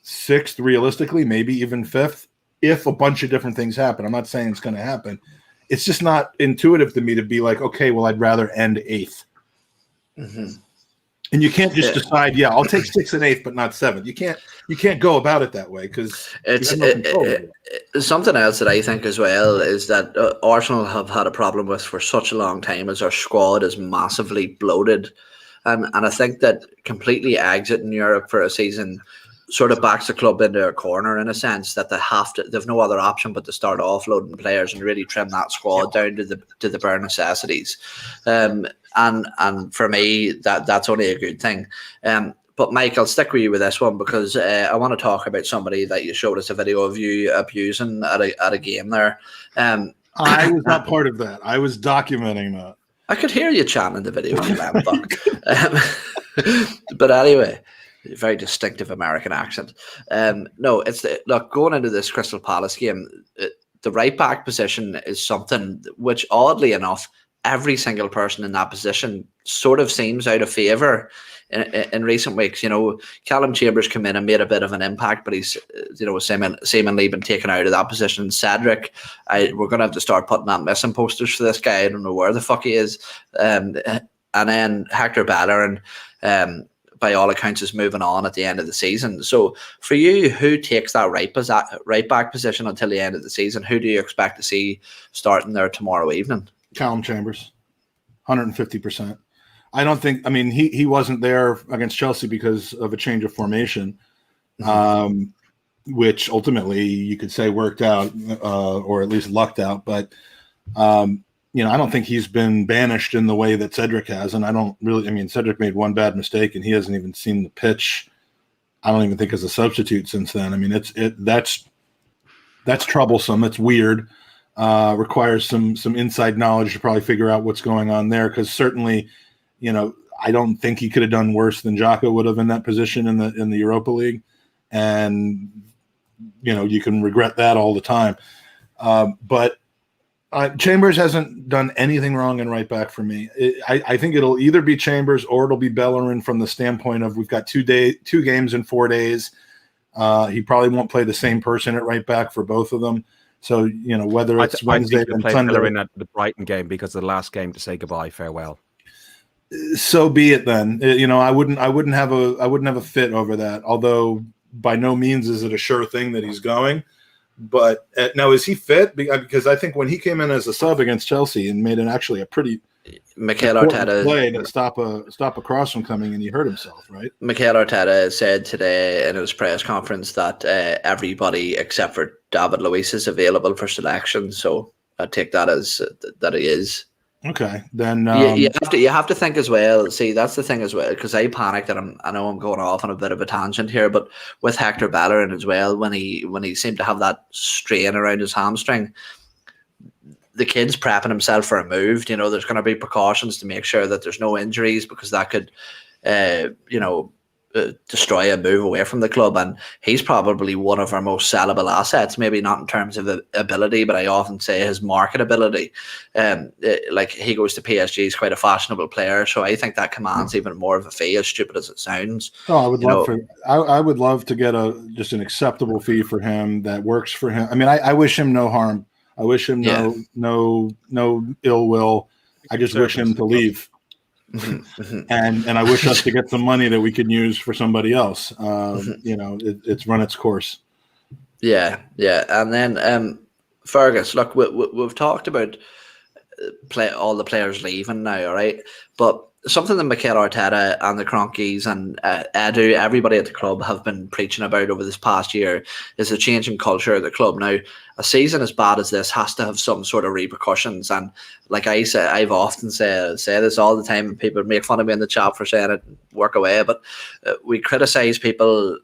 6th realistically, maybe even 5th, if a bunch of different things happen. I'm not saying it's going to happen. It's just not intuitive to me to be like, okay, well, I'd rather end 8th. And you can't just decide, I'll take 6th and 8th, but not 7th. You can't go about it that way because It's you have no control over it. something else that I think as well is that Arsenal have had a problem with for such a long time is our squad is massively bloated. And I think that completely exiting Europe for a season sort of backs the club into a corner in a sense that they've no other option but to start offloading players and really trim that squad down to the bare necessities. And for me, that's only a good thing. But Mike, I'll stick with you with this one because I want to talk about somebody that you showed us a video of you abusing at a game there. I was not part of that. I was documenting that. I could hear you chanting the video, you lamb fuck. But anyway, very distinctive American accent. No, look, going into this Crystal Palace game, the right back position is something which, oddly enough, every single person in that position sort of seems out of favour in recent weeks. Callum Chambers came in and made a bit of an impact, but he's seemingly been taken out of that position. Cedric, we're going to have to start putting out missing posters for this guy. I don't know where the fuck he is. And then Hector Bellerin, by all accounts, is moving on at the end of the season. So for you, who takes that right back position until the end of the season? Who do you expect to see starting there tomorrow evening? Callum Chambers, 150%. I don't think. I mean, he wasn't there against Chelsea because of a change of formation, which ultimately you could say worked out, or at least lucked out. But I don't think he's been banished in the way that Cedric has, and I don't really. I mean, Cedric made one bad mistake, and he hasn't even seen the pitch. I don't even think as a substitute since then. I mean, that's troublesome. It's weird. Requires some inside knowledge to probably figure out what's going on there, because certainly, I don't think he could have done worse than Xhaka would have in that position in the Europa League, and you can regret that all the time. But Chambers hasn't done anything wrong in right back for me. I think it'll either be Chambers or it'll be Bellerin from the standpoint of we've got 2 games in 4 days. He probably won't play the same person at right back for both of them. So, whether it's Wednesday and Sunday. Bellerin at the Brighton game because of the last game to say goodbye, farewell. So be it then. I wouldn't have a fit over that. Although by no means is it a sure thing that he's going. But now, is he fit? Because I think when he came in as a sub against Chelsea and made actually a pretty Mikel Arteta play to stop a cross from coming, and he hurt himself, right? Mikel Arteta said today in his press conference that everybody except for David Luiz is available for selection. So I take that as that he is. Okay, then you have to think as well. See, that's the thing as well, because I panicked and I know I'm going off on a bit of a tangent here, but with Hector Bellerin as well, when he seemed to have that strain around his hamstring, the kid's prepping himself for a move. There's going to be precautions to make sure that there's no injuries, because that could, destroy a move away from the club. And he's probably one of our most sellable assets, maybe not in terms of ability, but I often say his marketability. Like he goes to PSG, he's quite a fashionable player. So I think that commands even more of a fee, as stupid as it sounds. Oh, I would love to get just an acceptable fee for him that works for him. I mean, I wish him no harm. I wish him no ill will. I just wish him to leave. and I wish us to get some money that we could use for somebody else. It's run its course. Yeah. And then Fergus, look, we've talked about all the players leaving now, all right? But something that Mikel Arteta and the Cronkies and Edu, everybody at the club have been preaching about over this past year is the changing culture of the club. Now, a season as bad as this has to have some sort of repercussions. And like I said, I've often say this all the time, and people make fun of me in the chat for saying it, work away. But we criticize people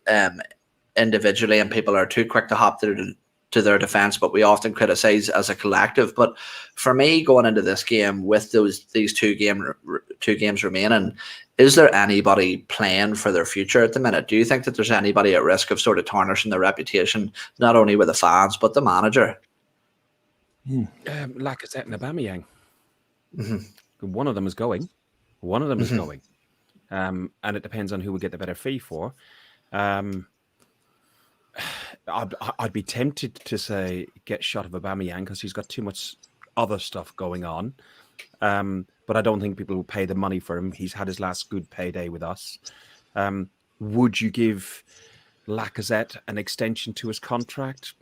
individually, and people are too quick to hop to their defense, but we often criticize as a collective. But for me, going into this game with these two games remaining, is there anybody playing for their future at the minute? Do you think that there's anybody at risk of sort of tarnishing their reputation, not only with the fans but the manager? Lacazette and Aubameyang. Mm-hmm. One of them is going. One of them is Mhm. going. And it depends on who will get the better fee for. I'd be tempted to say get shot of Aubameyang because he's got too much other stuff going on. But I don't think people will pay the money for him. He's had his last good payday with us. Would you give Lacazette an extension to his contract?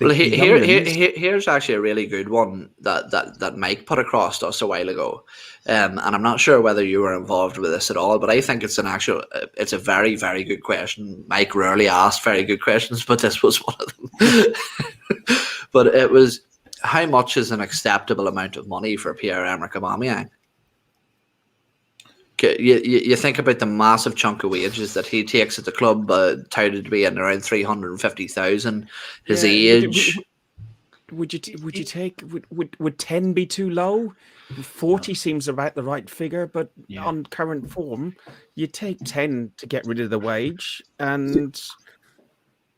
Well, here's actually a really good one that Mike put across to us a while ago, and I'm not sure whether you were involved with this at all, but I think it's a very, very good question. Mike rarely asked very good questions, but this was one of them. But it was, how much is an acceptable amount of money for Pierre-Emerick Aubameyang? You think about the massive chunk of wages that he takes at the club, touted to be in around 350,000. His age. Would you take? Would 10 be too low? 40 seems about the right figure, but on current form, you take 10 to get rid of the wage, and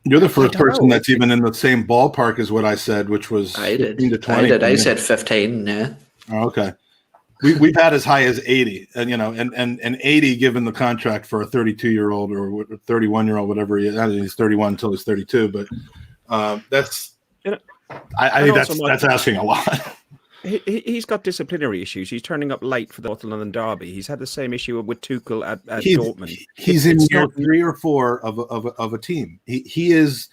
you're the first person that's even in the same ballpark as what I said, which was 15 to 20. I said 15. Yeah. Oh, okay. We've had as high as 80, and and 80 given the contract for a 32-year-old or 31-year-old, whatever he is. I mean, he's 31 until he's 32, but that's I think that's asking a lot. He's got disciplinary issues. He's turning up late for the North London derby. He's had the same issue with Tuchel at Dortmund. He's in year 3 or 4 of a team. He is.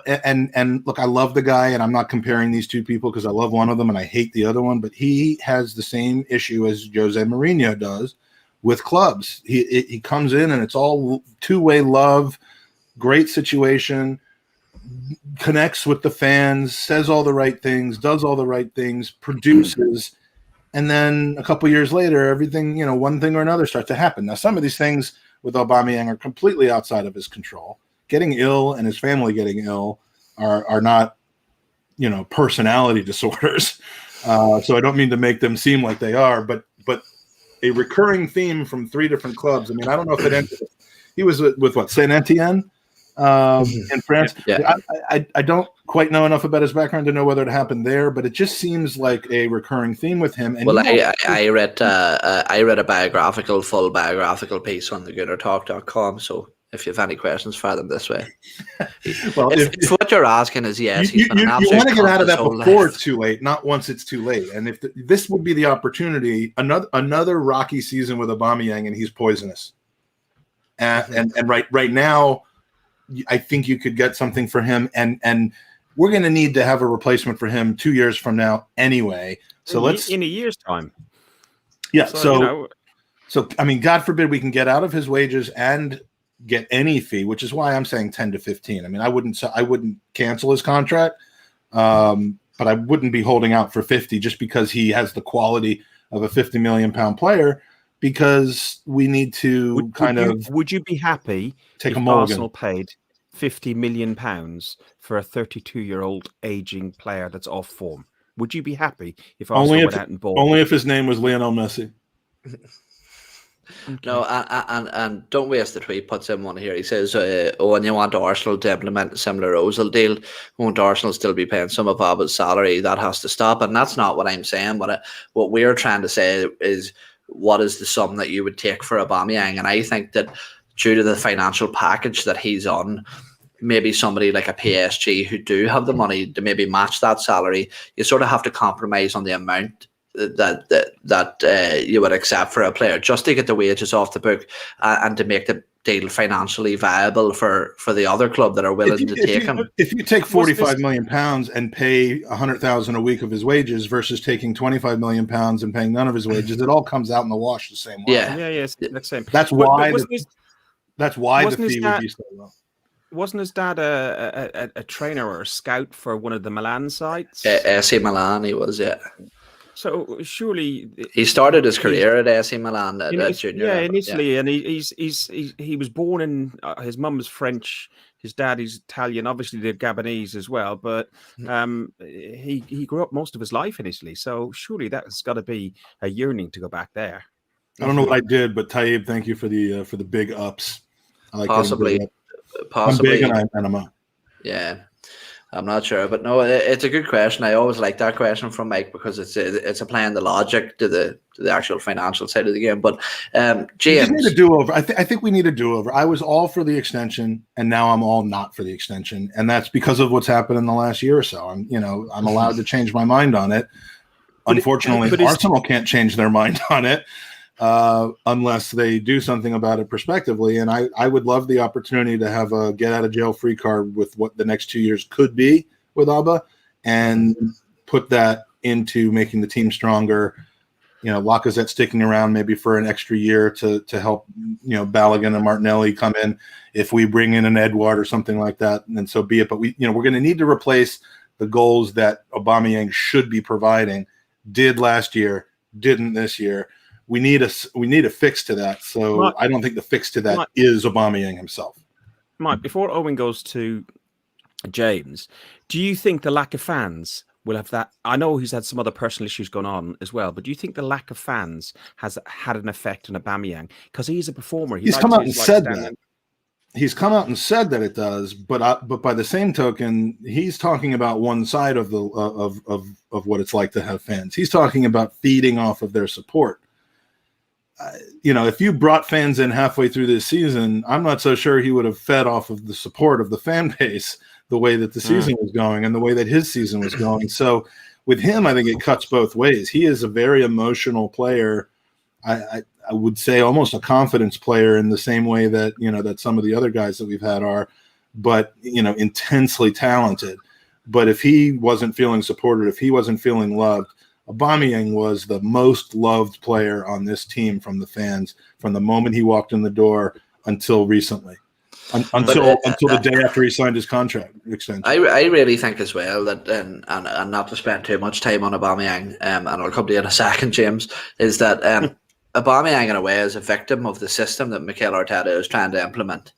And look, I love the guy, and I'm not comparing these two people because I love one of them and I hate the other one, but he has the same issue as Jose Mourinho does with clubs. He comes in and it's all two-way love, great situation, connects with the fans, says all the right things, does all the right things, produces, and then a couple years later, everything, one thing or another starts to happen. Now, some of these things with Aubameyang are completely outside of his control. Getting ill and his family getting ill are not, personality disorders. So I don't mean to make them seem like they are, but a recurring theme from 3 different clubs. I mean, I don't know if it ended. He was with what, Saint Etienne in France. Yeah. I don't quite know enough about his background to know whether it happened there, but it just seems like a recurring theme with him. And I read a full biographical piece on the GoonerTalk.com. So if you have any questions, fire them this way. Well, if what you're asking is yes, you want to get out of that before it's too late, not once it's too late. And if this would be the opportunity, another rocky season with Aubameyang, and he's poisonous. And right now, I think you could get something for him, and we're going to need to have a replacement for him 2 years from now anyway. So in a year's time. Yeah. So I mean, God forbid we can get out of his wages and get any fee, which is why I'm saying 10 to 15. I mean, I wouldn't cancel his contract, but I wouldn't be holding out for 50 just because he has the quality of a 50 million pound player, because we need to would you be happy take if a mulligan. Arsenal paid £50 million for a 32-year-old aging player that's off form? Would you be happy if Arsenal went out and bought? Only if his name was Lionel Messi. Okay. No, and don't waste the tweet. Puts him on here. He says, and you want Arsenal to implement a similar Ozil deal, won't Arsenal still be paying some of Aubameyang's salary? That has to stop. And that's not what I'm saying. What we're trying to say is, what is the sum that you would take for Aubameyang? And I think that due to the financial package that he's on, maybe somebody like a PSG who do have the money to maybe match that salary, you sort of have to compromise on the amount that you would accept for a player just to get the wages off the book and to make the deal financially viable for the other club that are willing to take him. If you take 45 million pounds and pay 100,000 a week of his wages versus taking 25 million pounds and paying none of his wages, it all comes out in the wash the same way. That's why the fee would be so low. Wasn't his dad a trainer or a scout for one of the Milan sites? AC Milan, he was, yeah. So surely he started his career at AC Milan at junior. Yeah, in Italy, and he was born in. His mum's French, his dad is Italian. Obviously, they're Gabonese as well. But he grew up most of his life in Italy. So surely that's got to be a yearning to go back there. I don't know what I did, but Taib, thank you for the big ups. I like possibly. I'm big and I'm out. Yeah. I'm not sure, but no, it's a good question. I always like that question from Mike because it's applying the logic to the actual financial side of the game. But We James, just need a do-over. I think we need a do-over. I was all for the extension, and now I'm all not for the extension, and that's because of what's happened in the last year or so. I'm allowed to change my mind on it. Unfortunately, Arsenal can't change their mind on it unless they do something about it prospectively. And I would love the opportunity to have a get-out-of-jail-free card with what the next 2 years could be with Abba, and put that into making the team stronger. Lacazette sticking around maybe for an extra year to help, Balogun and Martinelli come in. If we bring in an Edouard or something like that, then so be it. But we're going to need to replace the goals that Aubameyang should be providing. Did last year, didn't this year. We need a fix to that. So I don't think the fix to that is Aubameyang himself. Mike, before Owen goes to James, do you think the lack of fans will have that? I know he's had some other personal issues going on as well, but do you think the lack of fans has had an effect on Aubameyang? Because he's a performer. He's come out and said that. He's come out and said that it does, but by the same token, he's talking about one side of the of what it's like to have fans. He's talking about feeding off of their support. If you brought fans in halfway through this season, I'm not so sure he would have fed off of the support of the fan base the way that the season was going and the way that his season was going. So with him, I think it cuts both ways. He is a very emotional player. I would say almost a confidence player in the same way that, that some of the other guys that we've had are, but, intensely talented. But if he wasn't feeling supported, if he wasn't feeling loved, Aubameyang was the most loved player on this team from the fans from the moment he walked in the door until recently, until the day after he signed his contract extension. I really think as well that, and not to spend too much time on Aubameyang, and I'll come to you in a second, James, is that Aubameyang in a way is a victim of the system that Mikel Arteta is trying to implement.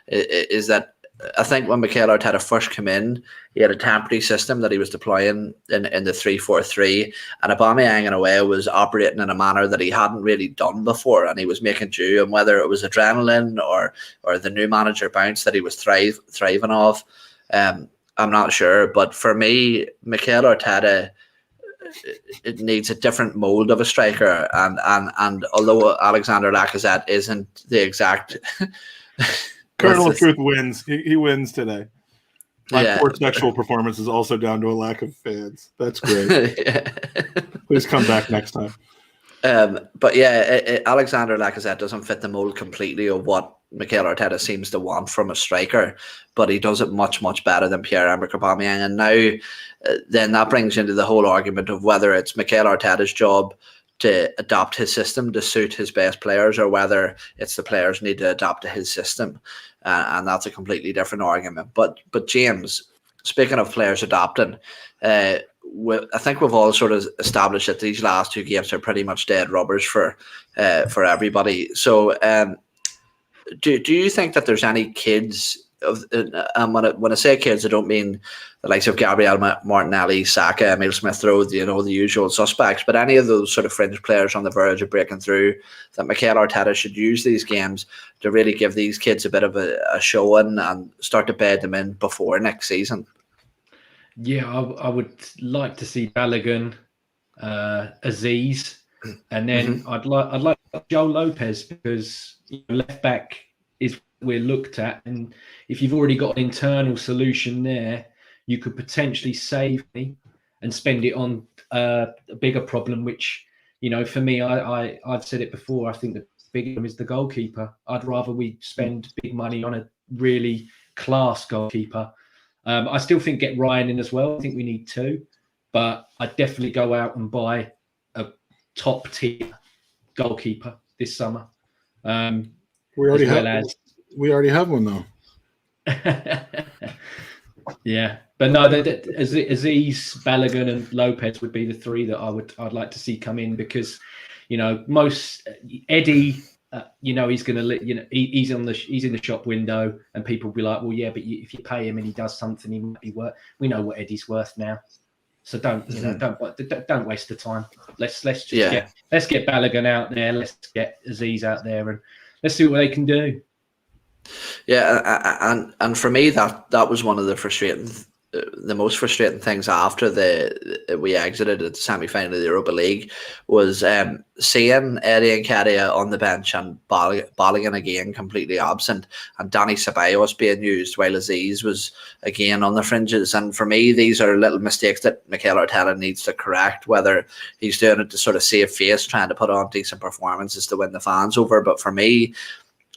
Is that I think when Mikel Arteta first came in, he had a temporary system that he was deploying in the 3-4-3, and Aubameyang in a way was operating in a manner that he hadn't really done before, and he was making do. And whether it was adrenaline or the new manager bounce that he was thriving off, I'm not sure. But for me, Mikel Arteta, it needs a different mold of a striker, and although Alexander Lacazette isn't the exact Kernel of Truth wins. He wins today. My poor sexual performance is also down to a lack of fans. That's great. Please come back next time. But yeah, Alexander Lacazette doesn't fit the mold completely of what Mikel Arteta seems to want from a striker, but he does it much, much better than Pierre-Emerick Aubameyang. And now, then that brings into the whole argument of whether it's Mikel Arteta's job to adopt his system to suit his best players, or whether it's the players need to adapt to his system, and that's a completely different argument. But James, speaking of players adapting, I think we've all sort of established that these last two games are pretty much dead rubbers for everybody. So, do you think that there's any kids? When I say kids, I don't mean the likes of Gabriel Martinelli, Saka, Emile Smith-Rowe, the usual suspects, but any of those sort of fringe players on the verge of breaking through, that Mikel Arteta should use these games to really give these kids a bit of a showing and start to bed them in before next season. Yeah, I would like to see Balogun, Aziz, and then I'd like Joe Lopez, because left back is we're looked at, and if you've already got an internal solution there, you could potentially save me and spend it on a bigger problem, which, for me, I've said it before, I think the bigger problem is the goalkeeper. I'd rather we spend big money on a really class goalkeeper. I still think get Ryan in as well. I think we need two, but I'd definitely go out and buy a top tier goalkeeper this summer. We already have one though. Yeah, but no, Aziz, Balogun, and Lopez would be the three that I'd like to see come in, because most Eddie, he's going to he's in the shop window, and people will be like, well, yeah, but if you pay him and he does something, he might be worth. We know what Eddie's worth now, so don't waste the time. Let's just get Balogun out there. Let's get Aziz out there, and let's see what they can do. Yeah, and for me that was one of the frustrating the most frustrating things after we exited at the semi-final of the Europa League was seeing Eddie Nketiah on the bench and Balogun again completely absent, and Danny Ceballos being used while Aziz was again on the fringes. And for me, these are little mistakes that Mikel Arteta needs to correct, whether he's doing it to sort of save face, trying to put on decent performances to win the fans over. But for me,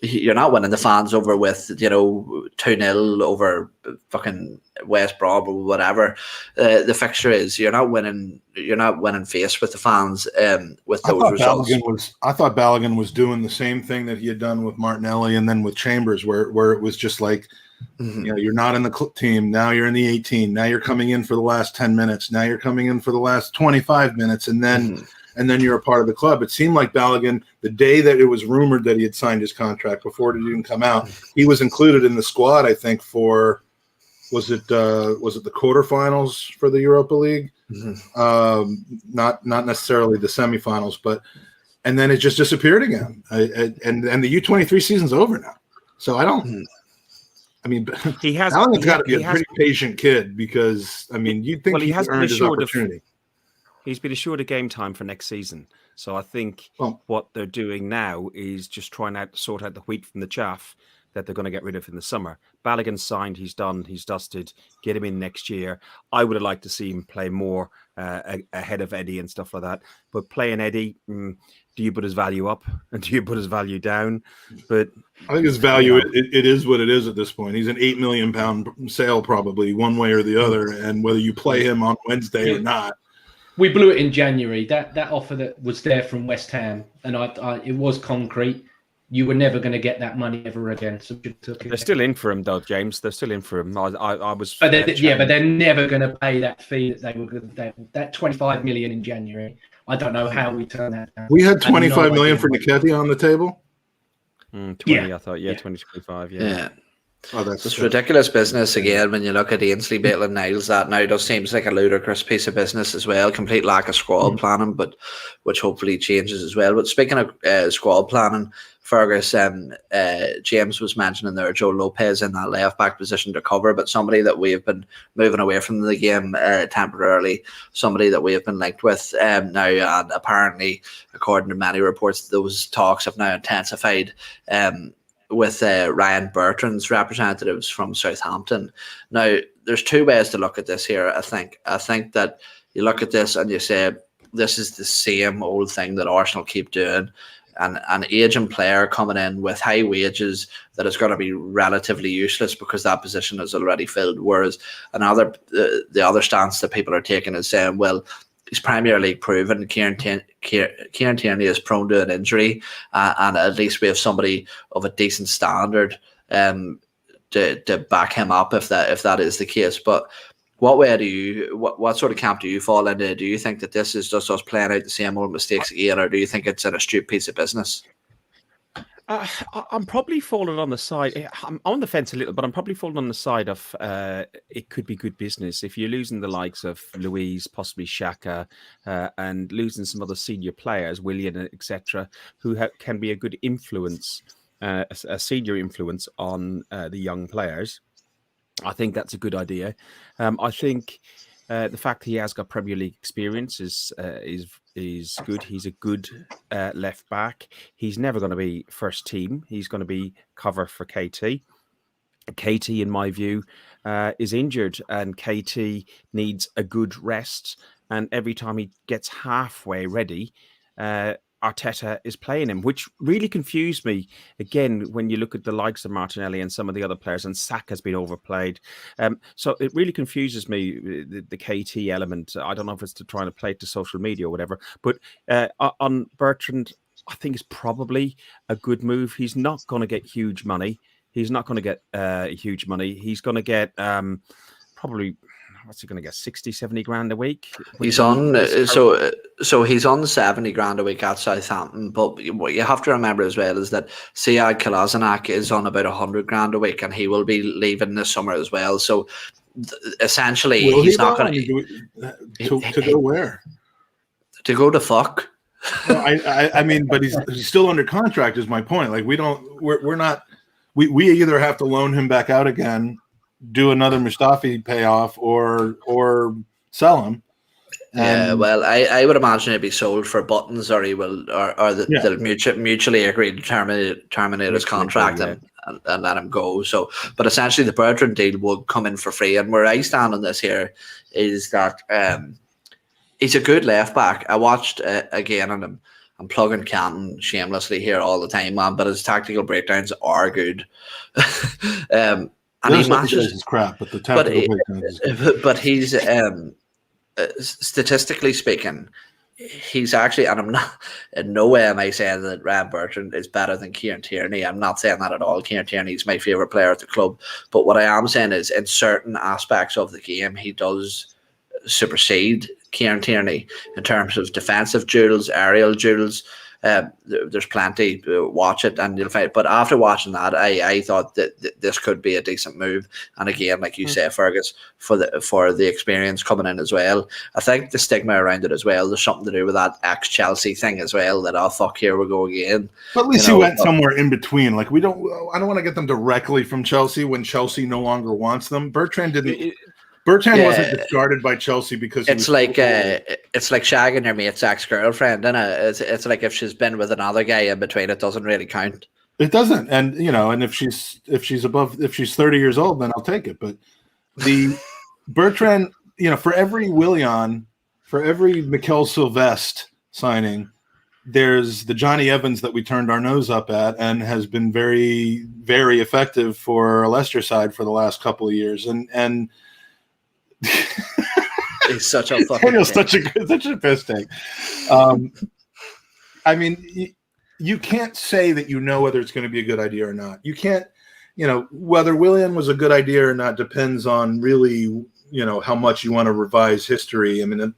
you're not winning the fans over with 2-0 over fucking West Brom or whatever the fixture is. You're not winning face with the fans with those results. I thought Balogun was doing the same thing that he had done with Martinelli and then with Chambers, where it was just like, you're not in the team, now you're in the 18, now you're coming in for the last 10 minutes, now you're coming in for the last 25 minutes, and then you're a part of the club. It seemed like Balogun, the day that it was rumored that he had signed his contract, before it even come out, he was included in the squad, I think, for was it the quarterfinals for the Europa League? Not necessarily the semifinals, and then it just disappeared again. And the U23 season's over now. So I don't. I mean, Balogun's got to be a pretty patient kid, because you'd think he has earned his opportunity. He's been assured a game time for next season. So I think what they're doing now is just trying to sort out the wheat from the chaff that they're going to get rid of in the summer. Balogun signed, he's done, he's dusted. Get him in next year. I would have liked to see him play more ahead of Eddie and stuff like that. But playing Eddie, do you put his value up and do you put his value down? But I think his value, it is what it is at this point. He's an £8 million sale, probably, one way or the other. And whether you play him on Wednesday or not. We blew it in January. That offer that was there from West Ham, and it was concrete. You were never going to get that money ever again. So they're still in for him, though, James. They're still in for him. I was, but they're never going to pay that fee that they were going to. That 25 million in January. I don't know how we turned that down. We had 25 million for Nketiah on the table. 20, I thought. 20-25. Yeah. Oh, that's ridiculous business again. When you look at Ainsley, Maitland Niles, that now does seems like a ludicrous piece of business as well. Complete lack of squad planning, but which hopefully changes as well. But speaking of squad planning, Fergus, James was mentioning there Joe Lopez in that left back position to cover, but somebody that we have been moving away from the game temporarily, somebody that we have been linked with now, and apparently, according to many reports, those talks have now intensified. With Ryan Bertrand's representatives from Southampton. Now, there's two ways to look at this here, I think. I think that you look at this and you say, this is the same old thing that Arsenal keep doing. An aging player coming in with high wages that is going to be relatively useless because that position is already filled. Whereas the other stance that people are taking is saying, well, he's Premier League proven. Kieran Tierney is prone to an injury, and at least we have somebody of a decent standard to back him up if that is the case. But what sort of camp do you fall into? Do you think that this is just us playing out the same old mistakes again, or do you think it's an astute piece of business? I'm probably falling on the side. I'm on the fence a little, but I'm probably falling on the side of it could be good business if you're losing the likes of Louise, possibly Xhaka, and losing some other senior players, Willian, etc., who can be a good influence, a senior influence on the young players. I think that's a good idea. I think the fact that he has got Premier League experience is good. He's a good left back. He's never going to be first team. He's going to be cover for KT. KT, in my view, is injured, and KT needs a good rest. And every time he gets halfway ready, Arteta is playing him, which really confused me. Again, when you look at the likes of Martinelli and some of the other players, and Saka's been overplayed. So it really confuses me, the KT element. I don't know if it's to trying to play it to social media or whatever. But on Bertrand, I think it's probably a good move. He's not going to get huge money. He's not going to get huge money. He's going to get probably... What's he going to get? 60, 70 grand a week? He's on so he's on 70 grand a week at Southampton. But what you have to remember as well is that Sead Kolasinac is on about 100 grand a week, and he will be leaving this summer as well. So essentially, he's not going to go where? To go to fuck. Well, I mean, but he's still under contract. Is my point? Like we either have to loan him back out again do another Mustafi payoff or sell him. Yeah, well, I would imagine it'd be sold for buttons, or he will, or they'll mutually agree to terminate his contract and let him go. So, but essentially, the Bertrand deal would come in for free. And where I stand on this here is that he's a good left back. I watched again, and I'm plugging Canton shamelessly here all the time, man. But his tactical breakdowns are good. And he matches his crap, but the tactical breakdowns. But he's statistically speaking, he's actually, and I'm not in no way am I saying that Ryan Bertrand is better than Kieran Tierney. I'm not saying that at all. Kieran Tierney is my favourite player at the club. But what I am saying is, in certain aspects of the game, he does supersede Kieran Tierney in terms of defensive duels, aerial duels. There's plenty. Watch it and you'll find. But after watching that, I thought that this could be a decent move. And again, like you say, Fergus, for the experience coming in as well. I think the stigma around it as well. There's something to do with that ex-Chelsea thing as well. That fuck, here we go again. But at least he went somewhere in between. Like I don't want to get them directly from Chelsea when Chelsea no longer wants them. Bertrand didn't. Bertrand wasn't discarded by Chelsea because it's like shagging your mate's ex-girlfriend, isn't it? It's like if she's been with another guy in between, it doesn't really count. It doesn't, and and if she's 30 years old, then I'll take it. But the Bertrand, for every Willian, for every Mikel Sylvestre signing, there's the Johnny Evans that we turned our nose up at and has been very, very effective for a Leicester side for the last couple of years, and. He's such a fucking Daniel's such a piss take. I mean, you can't say that whether it's going to be a good idea or not. You can't, whether Willian was a good idea or not depends on really, how much you want to revise history. I mean,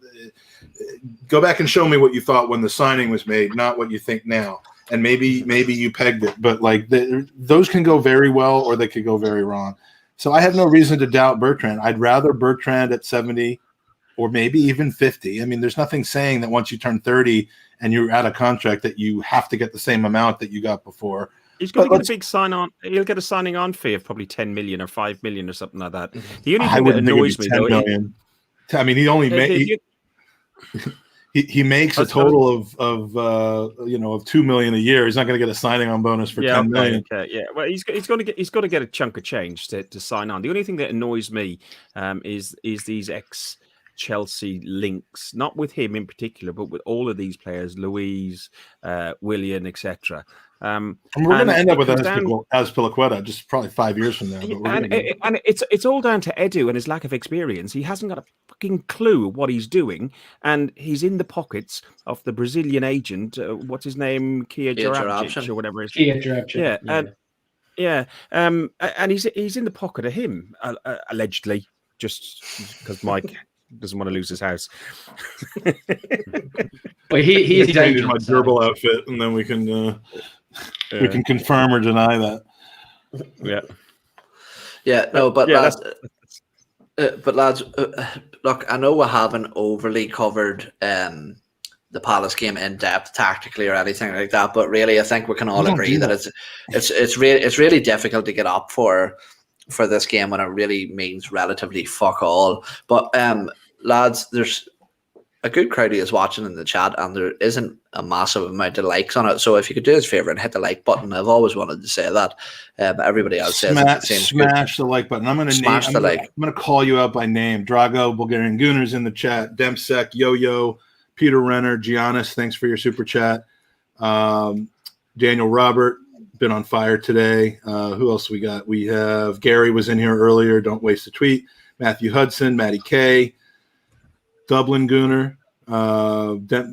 go back and show me what you thought when the signing was made, not what you think now. And maybe you pegged it, but like those can go very well or they could go very wrong. So I have no reason to doubt Bertrand. I'd rather Bertrand at 70 or maybe even 50. I mean, there's nothing saying that once you turn 30 and you're out of contract that you have to get the same amount that you got before. He's going to get a big sign-on. He'll get a signing-on fee of probably 10 million or 5 million or something like that. The only thing that annoys me, though, I mean, he only he makes a total of 2 million a year. He's not going to get a signing on bonus for 10 million. Okay, yeah. Well, he's got to get a chunk of change to sign on. The only thing that annoys me is these ex-Chelsea links, not with him in particular, but with all of these players, Louise, Willian, etc. And we're going to end up with Azpilicueta just probably 5 years from now. And it's all down to Edu and his lack of experience. He hasn't got a fucking clue what he's doing, and he's in the pockets of the Brazilian agent. What's his name? Kia Jarabcic or whatever. Kia Jarabcic. Yeah. And he's in the pocket of him allegedly, just because Mike doesn't want to lose his house. But he is in my gerbil outfit, and then we can. We can confirm or deny that. Yeah. No, but lads, look, I know we haven't overly covered the Palace game in depth tactically or anything like that, but really, I think we can all agree that it's really difficult to get up for this game when it really means relatively fuck all. But lads, there's a good crowd who is watching in the chat, and there isn't a massive amount of likes on it. So if you could do us a favour and hit the like button, I've always wanted to say that. Everybody else says smash the like button. I'm going to call you out by name. Drago, Bulgarian Gooners in the chat. Demsek, Yo-Yo, Peter Renner, Giannis, thanks for your super chat. Daniel Robert, been on fire today. Who else we got? We have Gary was in here earlier. Don't waste a tweet. Matthew Hudson, Matty K, Dublin Gooner,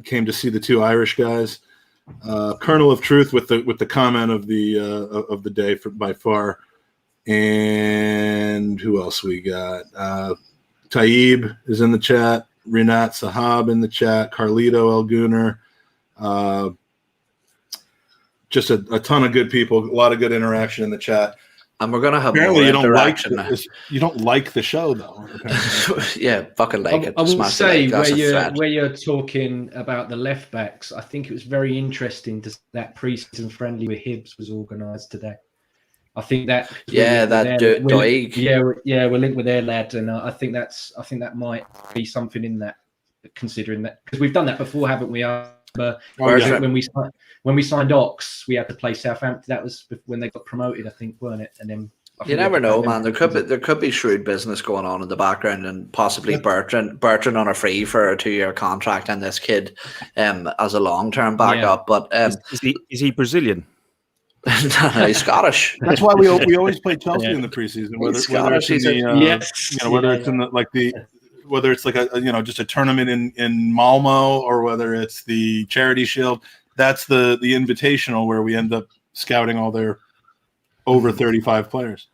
came to see the two Irish guys. Kernel of Truth with the comment of the day by far. And who else we got? Taib is in the chat. Rinat Sahab in the chat. Carlito El Gooner. Just a ton of good people. A lot of good interaction in the chat. And we're gonna have apparently you don't like the show though. Yeah, fucking like it. I will say where you're talking about the left backs, I think it was very interesting that pre-season friendly with Hibs was organised today. I think that Doig. we're linked with their lad, and I think that might be something in that, considering that, because we've done that before, haven't we? When we signed Ox, we had to play Southampton. That was when they got promoted, I think, weren't it? And then you never know, man. There could be shrewd business going on in the background, and possibly Bertrand on a free for a 2-year contract, and this kid as a long-term backup. But is he Brazilian? No, he's Scottish. That's why we always play Chelsea in the preseason. Whether it's like a just a tournament in Malmo, or whether it's the Charity Shield. That's the invitational where we end up scouting all their over 35 players.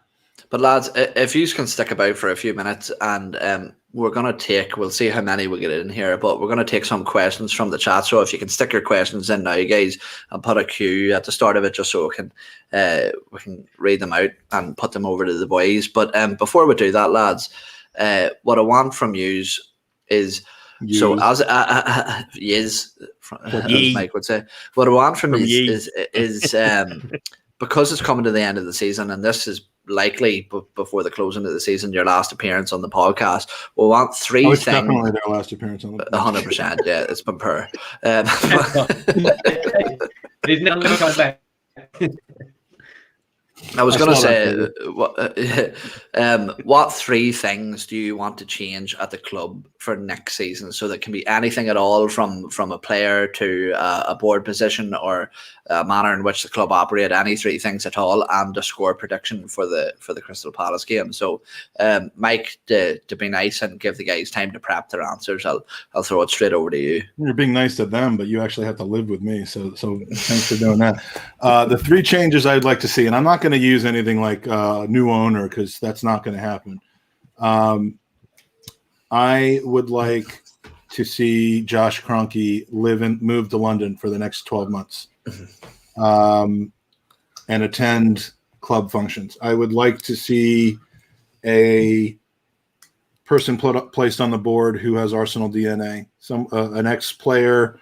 But lads, if you can stick about for a few minutes, and we'll see how many we get in here, but we're going to take some questions from the chat. So if you can stick your questions in now, guys, and put a queue at the start of it, just so we can read them out and put them over to the boys. But before we do that, lads, what I want from yous is, so as Mike would say, what I want from yous is because it's coming to the end of the season, and this is likely before the closing of the season, your last appearance on the podcast. We want three things. Definitely their last appearance on the podcast. 100%. Yeah, it's been per. There's no come back. I was going to say, what 3 things do you want to change at the club for next season? So that can be anything at all, from a player to a board position, or a manner in which the club operate. Any 3 things at all, and a score prediction for the Crystal Palace game. So, Mike, to be nice and give the guys time to prep their answers, I'll throw it straight over to you. You're being nice to them, but you actually have to live with me. So thanks for doing that. The 3 changes I'd like to see, and I'm not going to use anything like new owner, because that's not going to happen. I would like to see Josh Kroenke move to London for the next 12 months and attend club functions. I would like to see a person placed on the board who has Arsenal DNA, an ex-player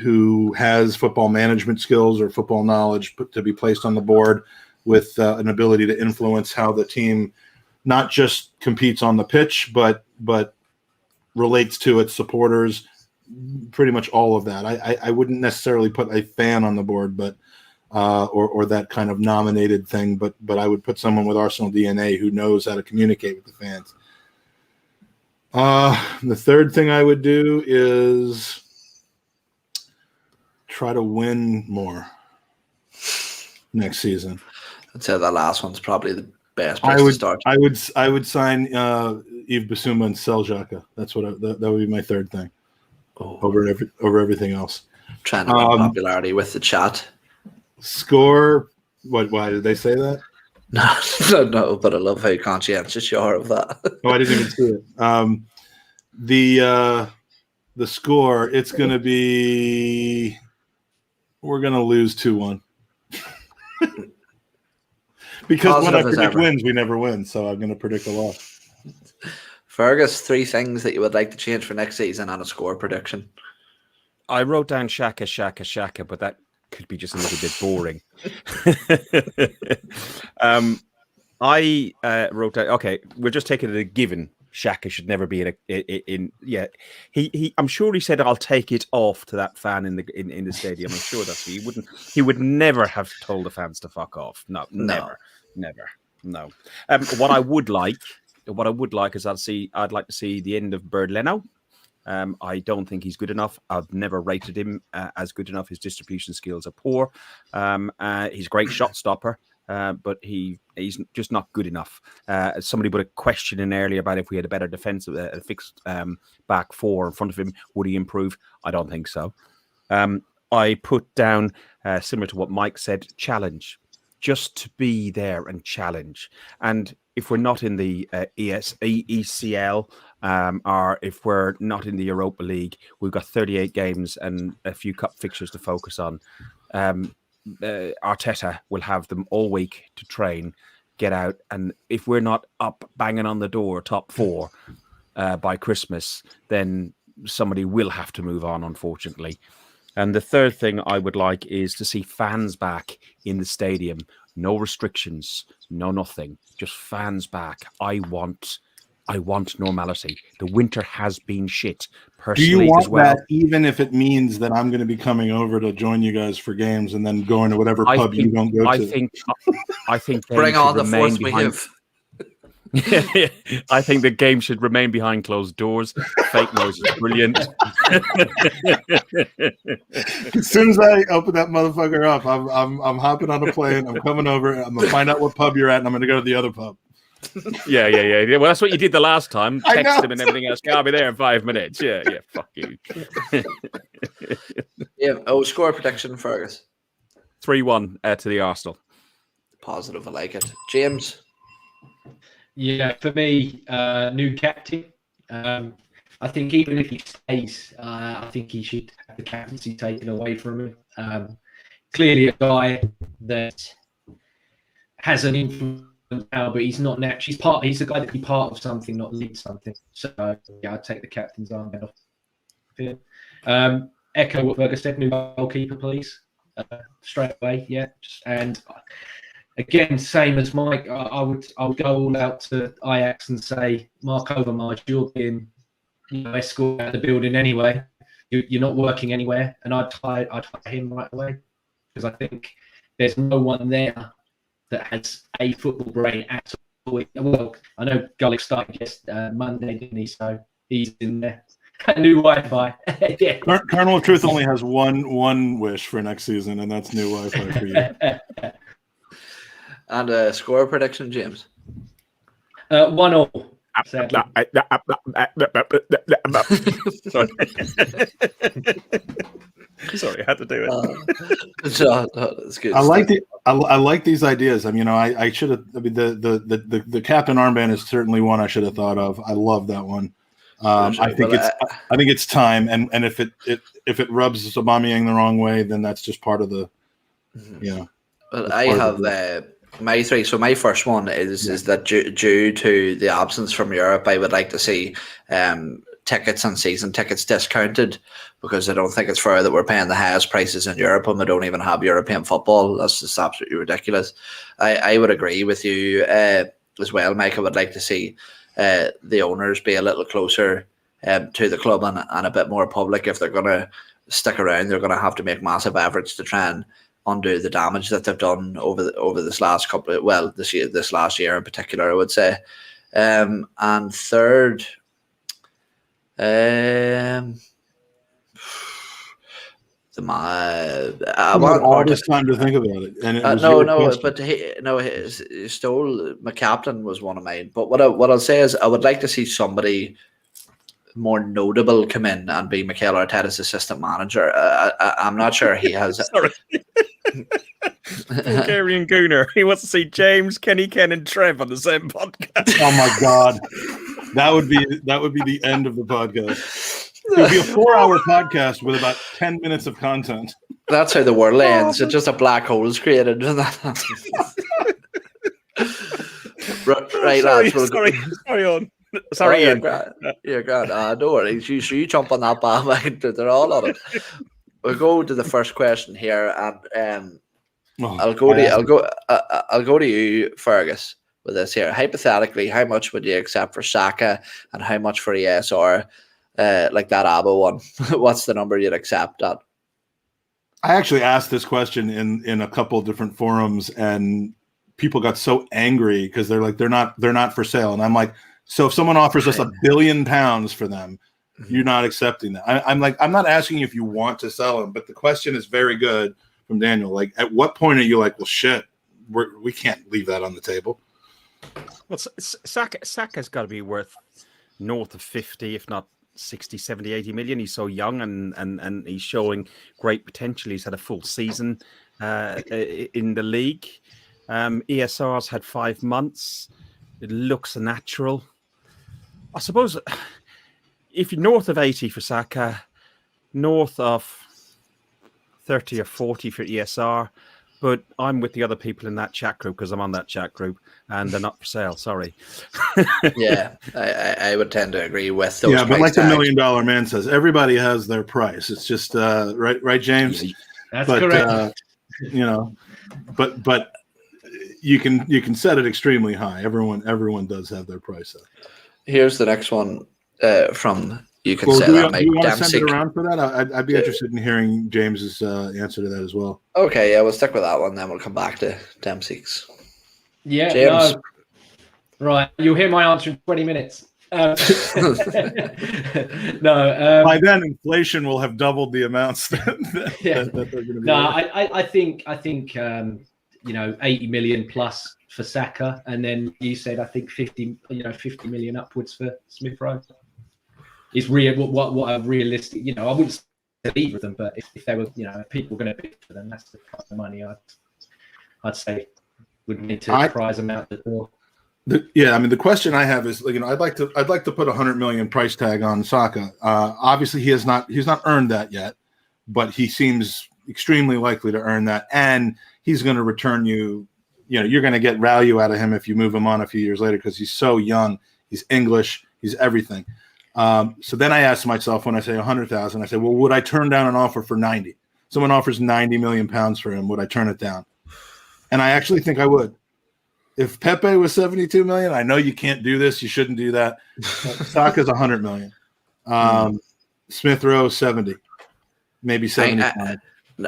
who has football management skills or football knowledge, to be placed on the board with an ability to influence how the team not just competes on the pitch, but relates to its supporters, pretty much all of that. I wouldn't necessarily put a fan on the board, but or that kind of nominated thing, but I would put someone with Arsenal DNA who knows how to communicate with the fans. The third thing I would do is try to win more next season. I'd say that last one's probably the best place to start. I would sign Yves Bissouma and sell Xhaka. That's what that would be my third thing. Over everything else. Trying to win popularity with the chat. Score. What? Why did they say that? No, but I love how conscientious you are of that. Oh, I didn't even see it. The score. It's going to be. We're going to lose 2-1. Because when I predict wins, we never win. So I'm going to predict a loss. Fergus, 3 things that you would like to change for next season and a score prediction. I wrote down Shaka, but that could be just a little bit boring. I wrote down, okay, we're just taking it a given. Shaka should never be in. I'm sure he said, "I'll take it off" to that fan in the stadium. I'm sure that's he would never have told the fans to fuck off. No, never. No. What I would like is I'd like to see the end of Bird Leno. I don't think he's good enough. I've never rated him as good enough. His distribution skills are poor. He's a great shot stopper. But he's just not good enough. Somebody put a question in earlier about if we had a better defense, a fixed back 4 in front of him, would he improve? I don't think so. I put down, similar to what Mike said, challenge. Just to be there and challenge. And if we're not in the ECL, or if we're not in the Europa League, we've got 38 games and a few cup fixtures to focus on. Arteta will have them all week to train, get out, and if we're not up banging on the door top 4 by Christmas, then somebody will have to move on, unfortunately. And the third thing I would like is to see fans back in the stadium. No restrictions, no nothing, just fans back. I want normality. The winter has been shit. Personally, Do you want as well. that, even if it means that I'm going to be coming over to join you guys for games and then going to whatever pub you don't go to? I think they Bring should on the remain fourth behind. wave. I think the game should remain behind closed doors. Fake noise is brilliant. As soon as I open that motherfucker up, I'm hopping on a plane. I'm coming over. I'm gonna find out what pub you're at, and I'm gonna go to the other pub. Yeah. Well, that's what you did the last time. I Text know. him and everything else. I'll be there in 5 minutes. Yeah. Fuck you. Yeah. Oh, score prediction, Fergus. 3-1 to the Arsenal. Positive. I like it. James. Yeah, for me, new captain. I think even if he stays, I think he should have the captaincy taken away from him. Clearly, a guy that has an influence now, but he's not naturally. He's a guy that can be part of something, not lead something. So yeah, I'd take the captain's armband off him. Echo what Fergus said. New goalkeeper, please. Straight away, yeah. And again, same as Mike, I would go all out to Ajax and say, Mark Overmars, you're being escorted out of the building anyway. You're not working anywhere, and I'd hire him right away because I think there's no one there that has a football brain at all. Well, I know Gullick started Monday, didn't he? So he's in there. New Wi-Fi. Yeah. Colonel of Truth only has one wish for next season, and that's new Wi-Fi for you. And a score prediction, James. 1-1. Sadly. Sorry, I had to do it. That's good. I like these ideas. I mean, I should have. I mean, the captain armband is certainly one I should have thought of. I love that one. I think it's time, and if it rubs Aubameyang the wrong way, then that's just part of the. Well, I have my three. So my first one is that due to the absence from Europe, I would like to see tickets and season tickets discounted, because I don't think it's fair that we're paying the highest prices in Europe and we don't even have European football. That's just absolutely ridiculous. I would agree with you as well, Mike. I would like to see the owners be a little closer to the club and a bit more public. If they're going to stick around, they're going to have to make massive efforts to try and undo the damage that they've done over this last this last year in particular, I would say. And third, I want all this time to think about it, and he stole my captain was one of mine. But what I'll say is, I would like to see somebody more notable come in and be Mikel Arteta's assistant manager. I'm not sure he has. Sorry. Bulgarian Gooner. He wants to see James, Kenny, Ken, and Trev on the same podcast. Oh my god, that would be the end of the podcast. It would be a 4-hour podcast with about 10 minutes of content. That's how the world ends. It's just a black hole is created. Right, lads. Sorry, on. Sorry, Ian. You're grand. Don't worry. You jump on that bandwagon. They're all on it. We'll go to the first question here, and I'll go to you, Fergus, with this here. Hypothetically, how much would you accept for Saka and how much for ESR? Like that Abo one. What's the number you'd accept at? I actually asked this question in a couple of different forums, and people got so angry because they're like, they're not for sale, and I'm like, so if someone offers us £1 billion for them, you're not accepting that. I'm like, I'm not asking you if you want to sell them, but the question is very good from Daniel. Like, at what point are you like, well, shit, we can't leave that on the table? Well, Saka's got to be worth north of 50, if not 60, 70, 80 million. He's so young and he's showing great potential. He's had a full season in the league. ESR's had 5 months. It looks natural. I suppose if you're north of 80 for Saka, north of 30 or 40 for ESR, but I'm with the other people in that chat group because I'm on that chat group, and they're not for sale. Sorry. Yeah, I would tend to agree with those. Yeah, but price like the tags. $1 Million Man says, everybody has their price. It's just right, James. That's But correct. but you can set it extremely high. Everyone does have their price up. Here's the next one from you can Well, say do that, you Mike want to send Dempsey. it around for that? I'd be interested in hearing James's answer to that as well. Okay, yeah, we'll stick with that one. Then we'll come back to Dempsey's. Yeah, James. no. Right, you'll hear my answer in 20 minutes. No. By then, inflation will have doubled the amounts that they're going to be. No, I think 80 million plus for Saka, and then you said I think 50 million upwards for Smith Rowe. Is real what a realistic, I wouldn't say either of them, but if they were, if people were going to bid for them, that's the kind of money I'd say would need to prize them out the door. The question I have is, I'd like to put $100 million price tag on Saka. Obviously, he's not earned that yet, but he seems extremely likely to earn that, and he's going to return you. You're going to get value out of him if you move him on a few years later because he's so young. He's English. He's everything. So then I asked myself when I say 100,000, I say, well, would I turn down an offer for 90? Someone offers 90 million pounds for him. Would I turn it down? And I actually think I would. If Pepe was 72 million, I know you can't do this. You shouldn't do that. Saka's 100 million. Smith Rowe 70, maybe 75.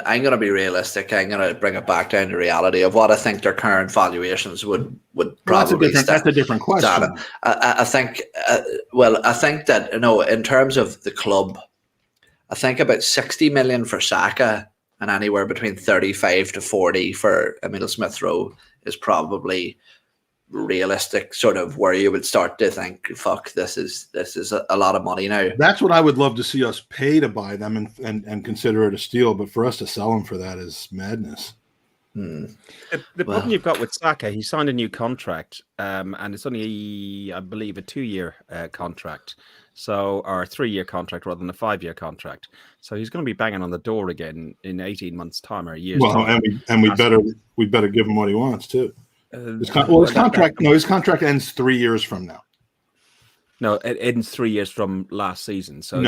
I'm going to be realistic. I'm going to bring it back down to reality of what I think their current valuations would probably. That's a different question. I think. I think that in terms of the club, I think about 60 million for Saka and anywhere between 35 to 40 for Emile Smith Rowe is probably realistic, sort of where you would start to think, fuck, this is a lot of money now. That's what I would love to see us pay to buy them and consider it a steal, but for us to sell them for that is madness. The problem you've got with Saka, he signed a new contract, and it's only, I believe, a 2-year contract, or a 3-year contract rather than a 5-year contract. So he's going to be banging on the door again in 18 months' time or a year's time. And we better give him what he wants too. His contract ends 3 years from now. No, it ends 3 years from last season. So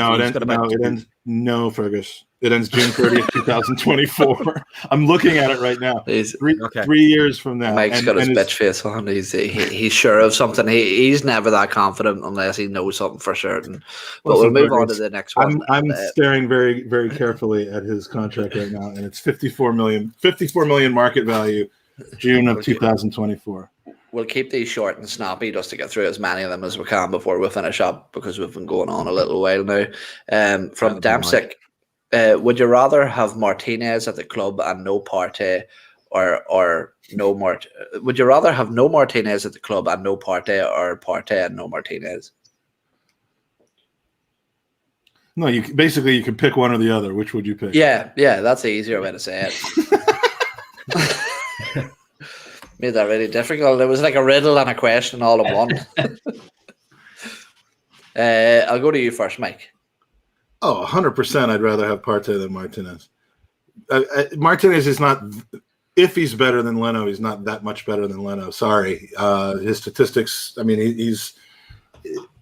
Fergus. It ends June 30th, 2024. I'm looking at it right now. 3 years from now. Mike's got his bitch face on. He's sure of something. He's never that confident unless he knows something for certain. But we'll move on to the next one. I'm staring very, very carefully at his contract right now, and it's 54 million market value, June of 2024. We'll keep these short and snappy just to get through as many of them as we can before we finish up because we've been going on a little while now. From Damsick. Would you rather have Martinez at the club and no Partey, or no Mart? Would you rather have no Martinez at the club and no Partey, or Partey and no Martinez? No, you can pick one or the other. Which would you pick? Yeah, that's the easier way to say it. Made that really difficult. It was like a riddle and a question all in one. I'll go to you first, Mike. Oh, 100%. I'd rather have Partey than Martinez. Martinez is not, if he's better than Leno, he's not that much better than Leno. Sorry. His statistics, I mean,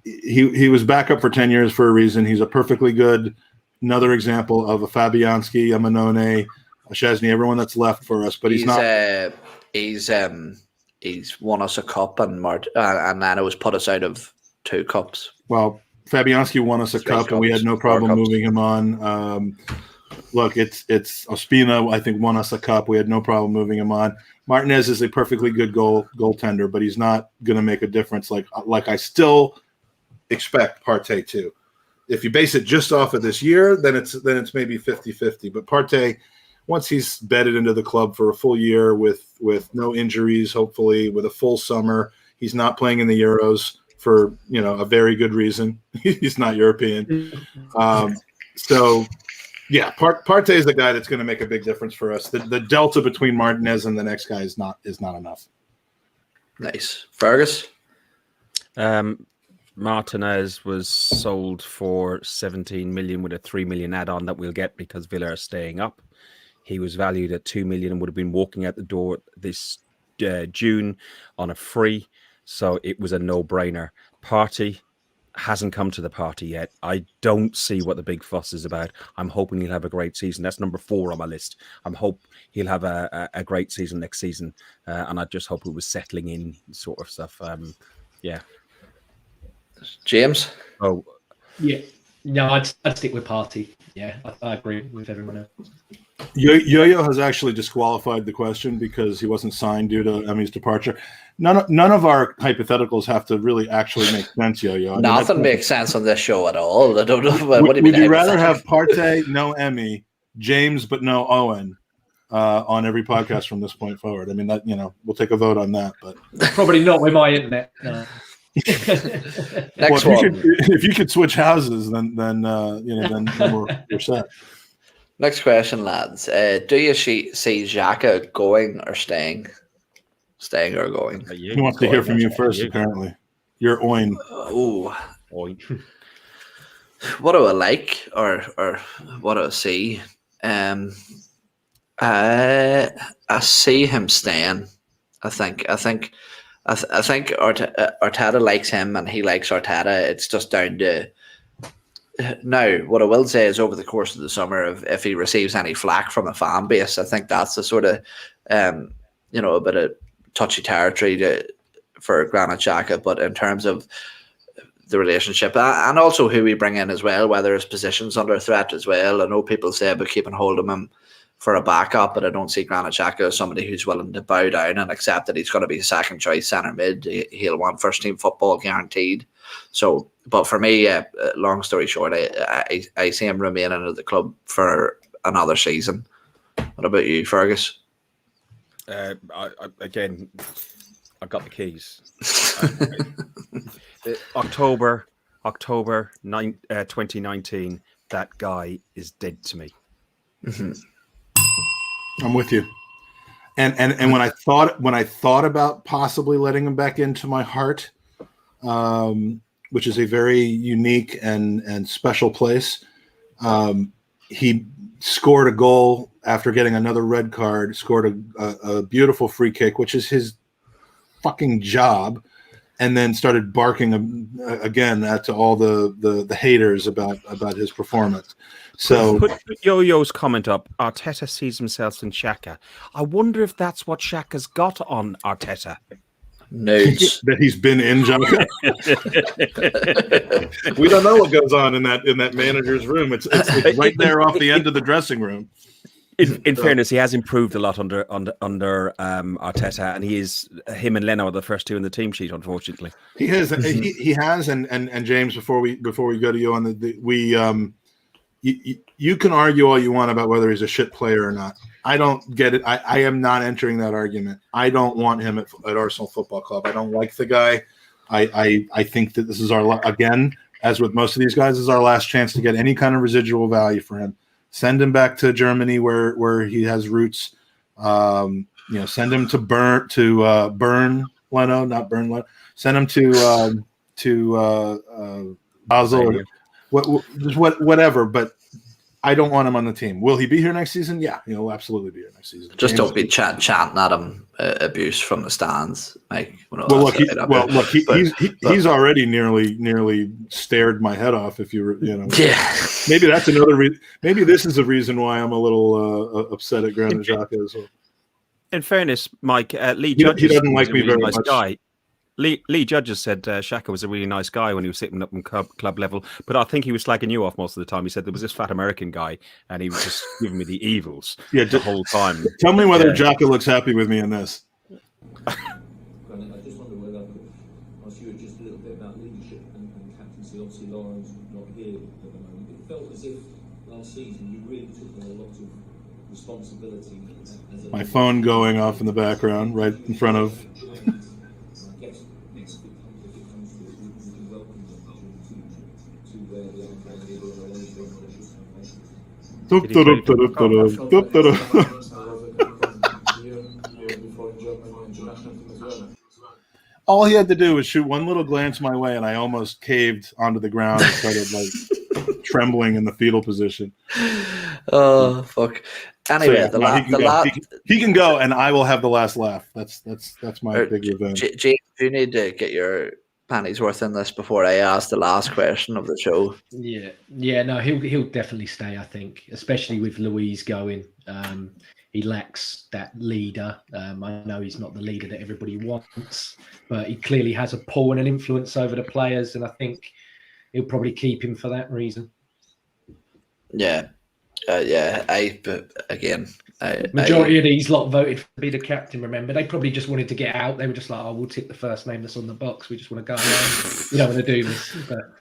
he was back up for 10 years for a reason. He's a perfectly good, another example of a Fabianski, a Manone, a Szczesny, everyone that's left for us, but he's not. He's won us a cup and Leno's put us out of 2 cups. Well, Fabianski won us a cup, and we had no problem moving him on. Look, it's Ospina, I think, won us a cup. We had no problem moving him on. Martinez is a perfectly good goaltender, but he's not going to make a difference like I still expect Partey to. If you base it just off of this year, then it's maybe 50-50. But Partey, once he's bedded into the club for a full year with no injuries, hopefully with a full summer, he's not playing in the Euros for a very good reason. He's not European. So yeah, Partey is the guy that's going to make a big difference for us. The delta between Martinez and the next guy is not enough. Nice. Fergus? Martinez was sold for 17 million with a 3 million add-on that we'll get because Villa are staying up. He was valued at 2 million and would have been walking out the door this June on a free. So it was a no-brainer. Partey hasn't come to the party yet. I don't see what the big fuss is about. I'm hoping he'll have a great season. That's number 4 on my list. I'm hope he'll have a great season next season. And I just hope it was settling in sort of stuff. Yeah. James? Oh, Yeah. No, I'd stick with Partey. Yeah, I agree with everyone else. Yo-Yo has actually disqualified the question because he wasn't signed due to Emmy's departure. None of our hypotheticals have to really actually make sense, Yo-Yo. I mean, Nothing makes sense on this show at all. I don't know. What do you would mean? you rather have Partey, no Emmy, James but no Owen on every podcast from this point forward? I mean, that we'll take a vote on that, but Probably not with my internet. No. Next one. If you could switch houses, then we're set. Next question, lads. Do you see Xhaka going or staying? Staying or going? He wants to hear from you first, apparently. You're Owen. Oh. What do I like or what do I see? I see him staying. I think Arteta likes him and he likes Arteta. It's just down to now. What I will say is, over the course of the summer, if he receives any flack from a fan base, I think that's the sort of a bit of touchy territory for Granit Xhaka. But in terms of the relationship and also who we bring in as well, whether his position's under threat as well. I know people say about keeping hold of him for a backup, but I don't see Granit Xhaka as somebody who's willing to bow down and accept that he's going to be second choice centre mid. He'll want first team football guaranteed. So, but for me, long story short, I see him remaining at the club for another season. What about you, Fergus? Again, I've got the keys. October 2019. That guy is dead to me. Mm-hmm. I'm with you. And when I thought about possibly letting him back into my heart, which is a very unique and special place, he scored a goal after getting another red card, scored a beautiful free kick, which is his fucking job, and then started barking again to all the haters about his performance. So put Yo-Yo's comment up. Arteta sees himself in Xhaka. I wonder if that's what Xhaka's got on Arteta. Nudes. That he's been in Xhaka. We don't know what goes on in that manager's room. It's right there off the end of the dressing room. In fairness, he has improved a lot under Arteta, and him and Leno are the first two in the team sheet. Unfortunately, he has. He has. And James, before we go to you on you can argue all you want about whether he's a shit player or not. I don't get it. I am not entering that argument. I don't want him at Arsenal Football Club. I don't like the guy. I think that this is again, as with most of these guys, is our last chance to get any kind of residual value for him. Send him back to Germany where he has roots. Send him to Bern Leno, not Bern Leno. Send him to Basel. Whatever, but I don't want him on the team. Will he be here next season? Yeah, he'll absolutely be here next season. Just don't be chanting at him abuse from the stands. He's already nearly stared my head off. Yeah. Maybe that's another reason. Maybe this is a reason why I'm a little upset at Granit Xhaka as well. In fairness, Mike, Lee Judge he doesn't like me very nice much. Guy. Lee Judges said Xhaka was a really nice guy when he was sitting up in club level, but I think he was slagging you off most of the time. He said there was this fat American guy, and he was just giving me the evils the whole time. Tell me whether Xhaka looks happy with me in this. I just wonder whether I could ask you just a little bit about leadership and captaincy. Obviously, Lauren's not here at the moment. It felt as if last season you really took on a lot of responsibility. My phone going off in the background, right in front of. All he had to do was shoot one little glance my way, and I almost caved onto the ground and started trembling in the fetal position. Oh fuck! Anyway, So, he can go, and I will have the last laugh. That's my big revenge. James, you need to get your panties worth in this before I ask the last question of the show. Yeah. No, he'll definitely stay. I think, especially with Louise going. He lacks that leader. I know he's not the leader that everybody wants, but he clearly has a pull and an influence over the players, and I think he'll probably keep him for that reason. Yeah. Majority of these lot voted to be the captain. Remember, they probably just wanted to get out. They were just like, "Oh, we'll tick the first name that's on the box. We just want to go home. We don't want to do this." But...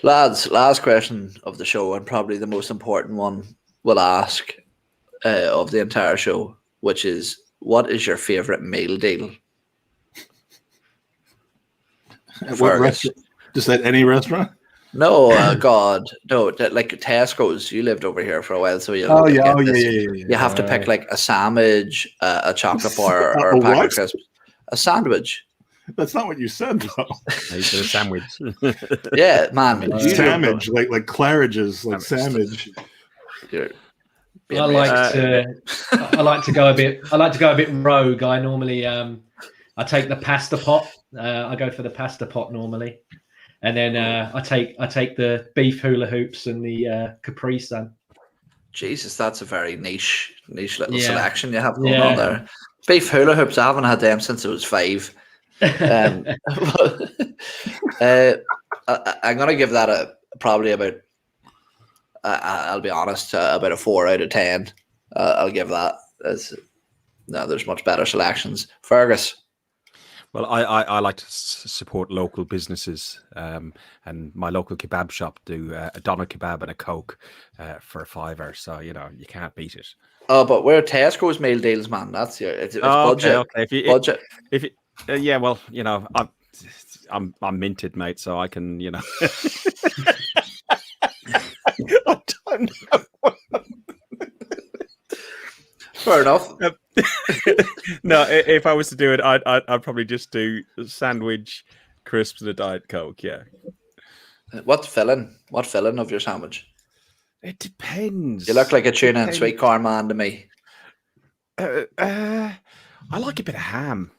Lads, last question of the show, and probably the most important one we'll ask of the entire show, which is, what is your favorite meal deal? What restaurant? Just at any restaurant? No, God, no. Like Tesco's, you lived over here for a while, so you. Yeah. You have to pick like a sandwich, a chocolate bar, or a pack of crisps. A sandwich. That's not what you said, though. You said a sandwich. Yeah, man. Sandwich, like Claridge's, like sandwich. I like to go a bit rogue. I normally I take the pasta pot. I go for the pasta pot normally, and then I take the beef hula hoops and the Capri Sun. Jesus, that's a very niche little selection you have going on there. Beef hula hoops, I haven't had them since I was 5. I'm gonna give that probably about. I'll be honest, about a 4 out of 10. I'll give that. There's much better selections. Fergus. Well, I like to support local businesses, and my local kebab shop do a doner kebab and a Coke for $5. So you can't beat it. Oh, but we're Tesco's meal deals, man. That's it's budget. Okay. Budget. Well, I'm minted, mate, so I can, I don't know. Fair enough. No, if I was to do it, I'd probably just do a sandwich, crisps, and a Diet Coke. Yeah. What filling of your sandwich? It depends. You look like a tuna and sweet corn man to me. I like a bit of ham.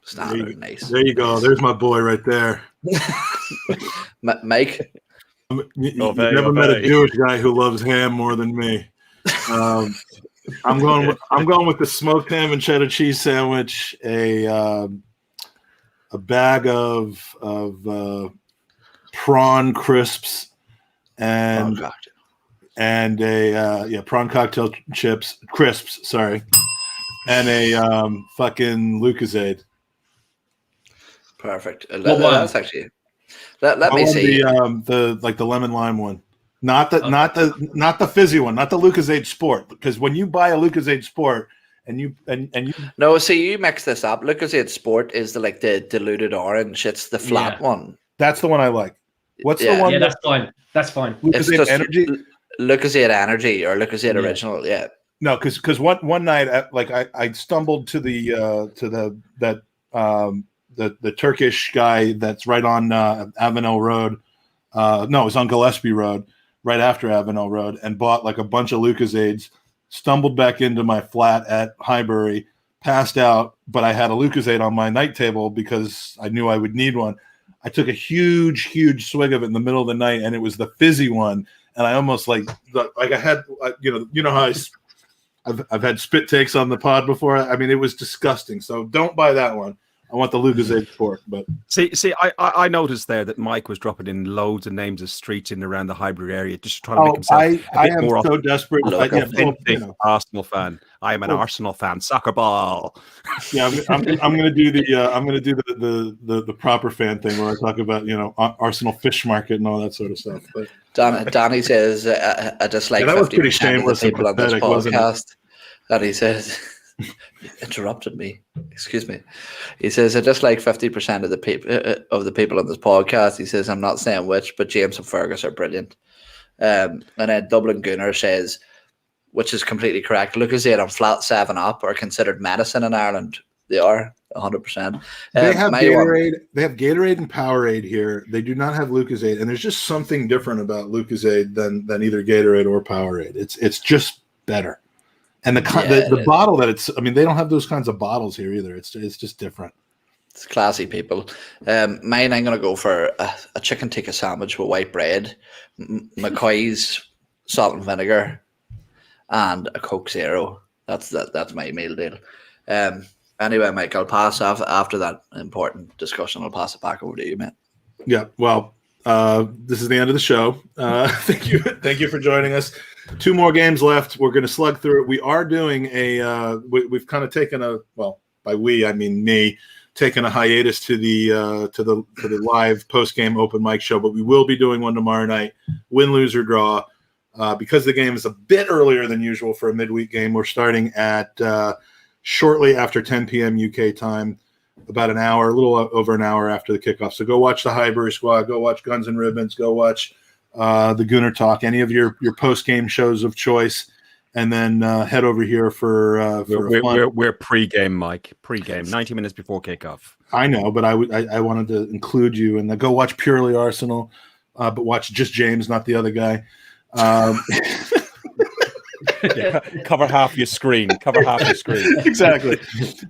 Standard, nice. There you go. There's my boy right there. Mike. You never met a Jewish guy who loves ham more than me. I'm going with the smoked ham and cheddar cheese sandwich, a bag of prawn crisps, and a prawn cocktail crisps. Sorry, and a fucking Lucozade. Perfect. That's actually. Let me see. The lemon lime one, not the fizzy one, not the Lucozade Sport. Because when you buy a Lucozade Sport and you no, see, you mix this up. Lucozade Sport is the diluted orange. It's the flat one. That's the one I like. What's the one? Yeah, that's fine. That's fine. Lucozade Energy. Lucozade Energy or Lucozade Original. Yeah. No, because one night I stumbled to the Turkish guy that's right on Avenel Road. No, it was on Gillespie Road, right after Avenel Road, and bought like a bunch of Lucozades. Stumbled back into my flat at Highbury, passed out, but I had a Lucozade on my night table because I knew I would need one. I took a huge swig of it in the middle of the night, and it was the fizzy one, and I almost I had how I've had spit takes on the pod before. I mean, it was disgusting. So don't buy that one. I want the Lucozade Sport, but see, I noticed there that Mike was dropping in loads of names of streets in and around the Highbury area, just trying to make himself a bit more so desperate. Arsenal fan. I am an Arsenal fan. Soccer ball. Yeah, I'm going to do the proper fan thing where I talk about Arsenal fish market and all that sort of stuff. But Danny says I dislike 50% of the people on this podcast, and he says. Interrupted me. Excuse me. He says, I just like 50% of the people on this podcast. He says, I'm not saying which, but James and Fergus are brilliant. And then Dublin Gooner says, which is completely correct, Lucozade and flat 7-Up are considered medicine in Ireland. They are. 100%. They have Gatorade. They have Gatorade and Powerade here. They do not have Lucozade, and there's just something different about Lucozade than either Gatorade or Powerade. It's just better. And the bottle that it's, I mean, they don't have those kinds of bottles here either. It's just different. It's classy, people. Mine, I'm going to go for a chicken tikka sandwich with white bread, McCoy's salt and vinegar, and a Coke Zero. That's my meal deal. Anyway, Mike, I'll pass after that important discussion. I'll pass it back over to you, mate. Yeah, well, this is the end of the show. Thank you for joining us. 2 more games left. We're going to slug through it. We are doing we've kind of taken by we I mean me, taking a hiatus to the live post game open mic show, but we will be doing one tomorrow night, win, lose or draw. Because the game is a bit earlier than usual for a midweek game, we're starting at shortly after 10 p.m. UK time, about an hour, a little over an hour after the kickoff. So go watch the Highbury Squad, go watch Guns and Ribbons, go watch the Gooner Talk, any of your post-game shows of choice, and then head over here for we're pre-game, Mike. Pre-game, 90 minutes before kickoff. I know, but I wanted to include you, and go watch Purely Arsenal, but watch just James, not the other guy. Yeah, cover half your screen. Exactly.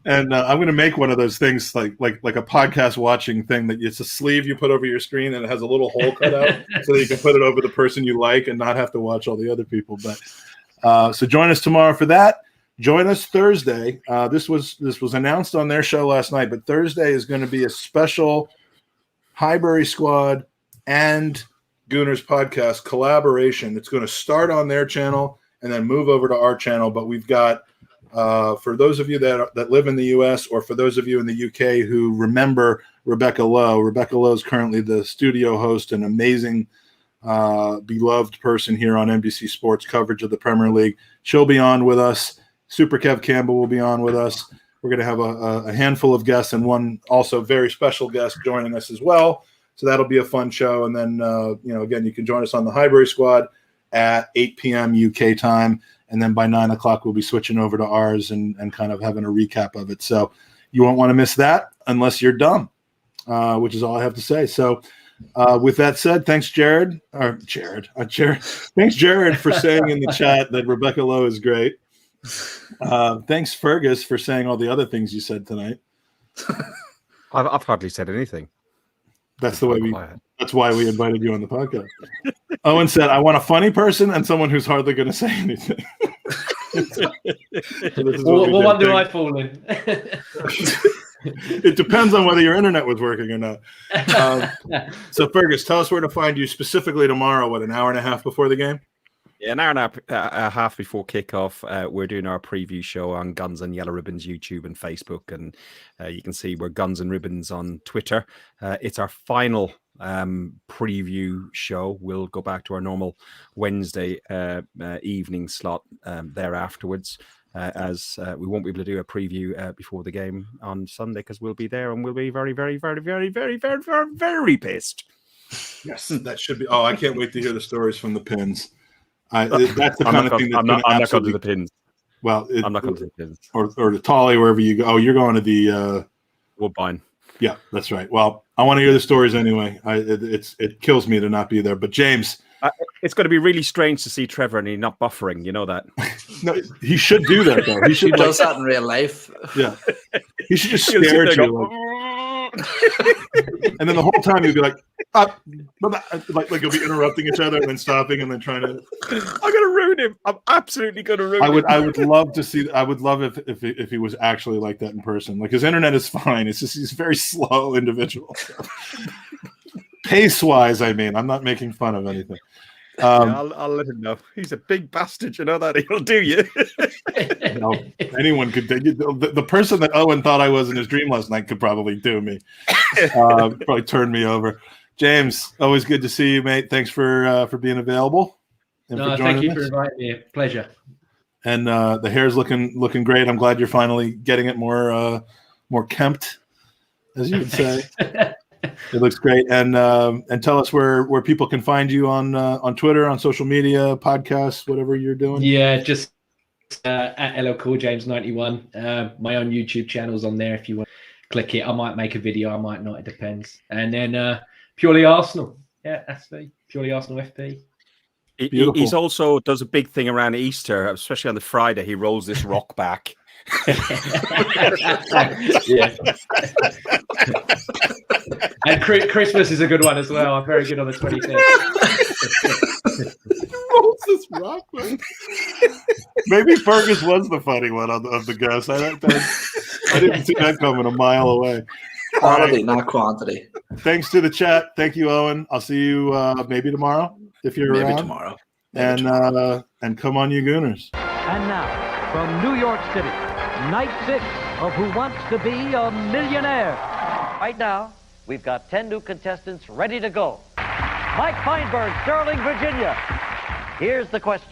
And I'm going to make one of those things like a podcast watching thing that it's a sleeve you put over your screen and it has a little hole cut out so that you can put it over the person you like and not have to watch all the other people. But so join us tomorrow for that. Join us Thursday. This was announced on their show last night, but Thursday is going to be a special Highbury Squad and Gooners podcast collaboration. It's going to start on their channel and then move over to our channel. But we've got, for those of you that live in the U.S. or for those of you in the U.K. who remember Rebecca Lowe is currently the studio host, an amazing, beloved person here on NBC Sports coverage of the Premier League. She'll be on with us. Super Kev Campbell will be on with us. We're going to have a handful of guests and one also very special guest joining us as well. So that'll be a fun show. And then, again, you can join us on the Highbury Squad at 8 p.m. UK time. And then by 9 o'clock, we'll be switching over to ours and kind of having a recap of it. So you won't want to miss that unless you're dumb, which is all I have to say. So with that said, thanks, Jared. Thanks, Jared, for saying in the chat that Rebecca Lowe is great. Thanks, Fergus, for saying all the other things you said tonight. I've hardly said anything. That's why we invited you on the podcast. Owen said, I want a funny person and someone who's hardly going to say anything. What one do I fall in? It depends on whether your internet was working or not. So, Fergus, tell us where to find you specifically tomorrow, an hour and a half before the game? Yeah, an hour and a half before kickoff, we're doing our preview show on Guns and Yellow Ribbons YouTube and Facebook, and you can see we're Guns and Ribbons on Twitter. It's our final preview show. We'll go back to our normal Wednesday evening slot there afterwards, as we won't be able to do a preview before the game on Sunday because we'll be there and we'll be very, very, very, very, very, very, very, very pissed. Yes, that should be. Oh, I can't wait to hear the stories from the pins. That's the kind of thing that's I'm not going to the pins. Well, I'm not going to the pins. Or the Tolly, wherever you go. Oh, you're going to the Woodbine. Yeah, that's right. Well, I want to hear the stories anyway. It kills me to not be there. But James, it's going to be really strange to see Trevor and he's not buffering. You know that. No, he should do that though. He should does that in real life. Yeah, he should just stare at you. And then the whole time you'd be like you'll be interrupting each other and then stopping and then trying to. I'm gonna ruin him. I'm absolutely gonna ruin him. I would love to see. I would love if he was actually like that in person. Like his internet is fine. It's just he's a very slow individual. Pace wise, I mean, I'm not making fun of anything. I'll let him know. He's a big bastard. You know that he'll do you. Anyone could do the person that Owen thought I was in his dream last night could probably do me. Probably turn me over. James, always good to see you, mate. Thanks for being available. And for thank you for inviting me. Pleasure. And the hair's looking great. I'm glad you're finally getting it more kempt, as you would say. It looks great. And tell us where people can find you on Twitter, on social media, podcasts, whatever you're doing. Yeah, just at LL Cool James 91. My own YouTube channel's on there if you want click it. I might make a video, I might not. It depends. And then purely Arsenal. Yeah, that's me. Purely Arsenal FP. He's also does a big thing around Easter, especially on the Friday. He rolls this rock back. Yeah. And Christmas is a good one as well. I'm very good on the 25th. Rolls this rock back. Maybe Fergus was the funny one of the ghost. I didn't see that coming a mile away. Quality, not quantity. Thanks to the chat. Thank you, Owen. I'll see you maybe tomorrow if you're Maybe around. tomorrow. And come on, you Gooners. And now, from New York City, night 6 of Who Wants to Be a Millionaire. Right now, we've got 10 new contestants ready to go. Mike Feinberg, Sterling, Virginia. Here's the question.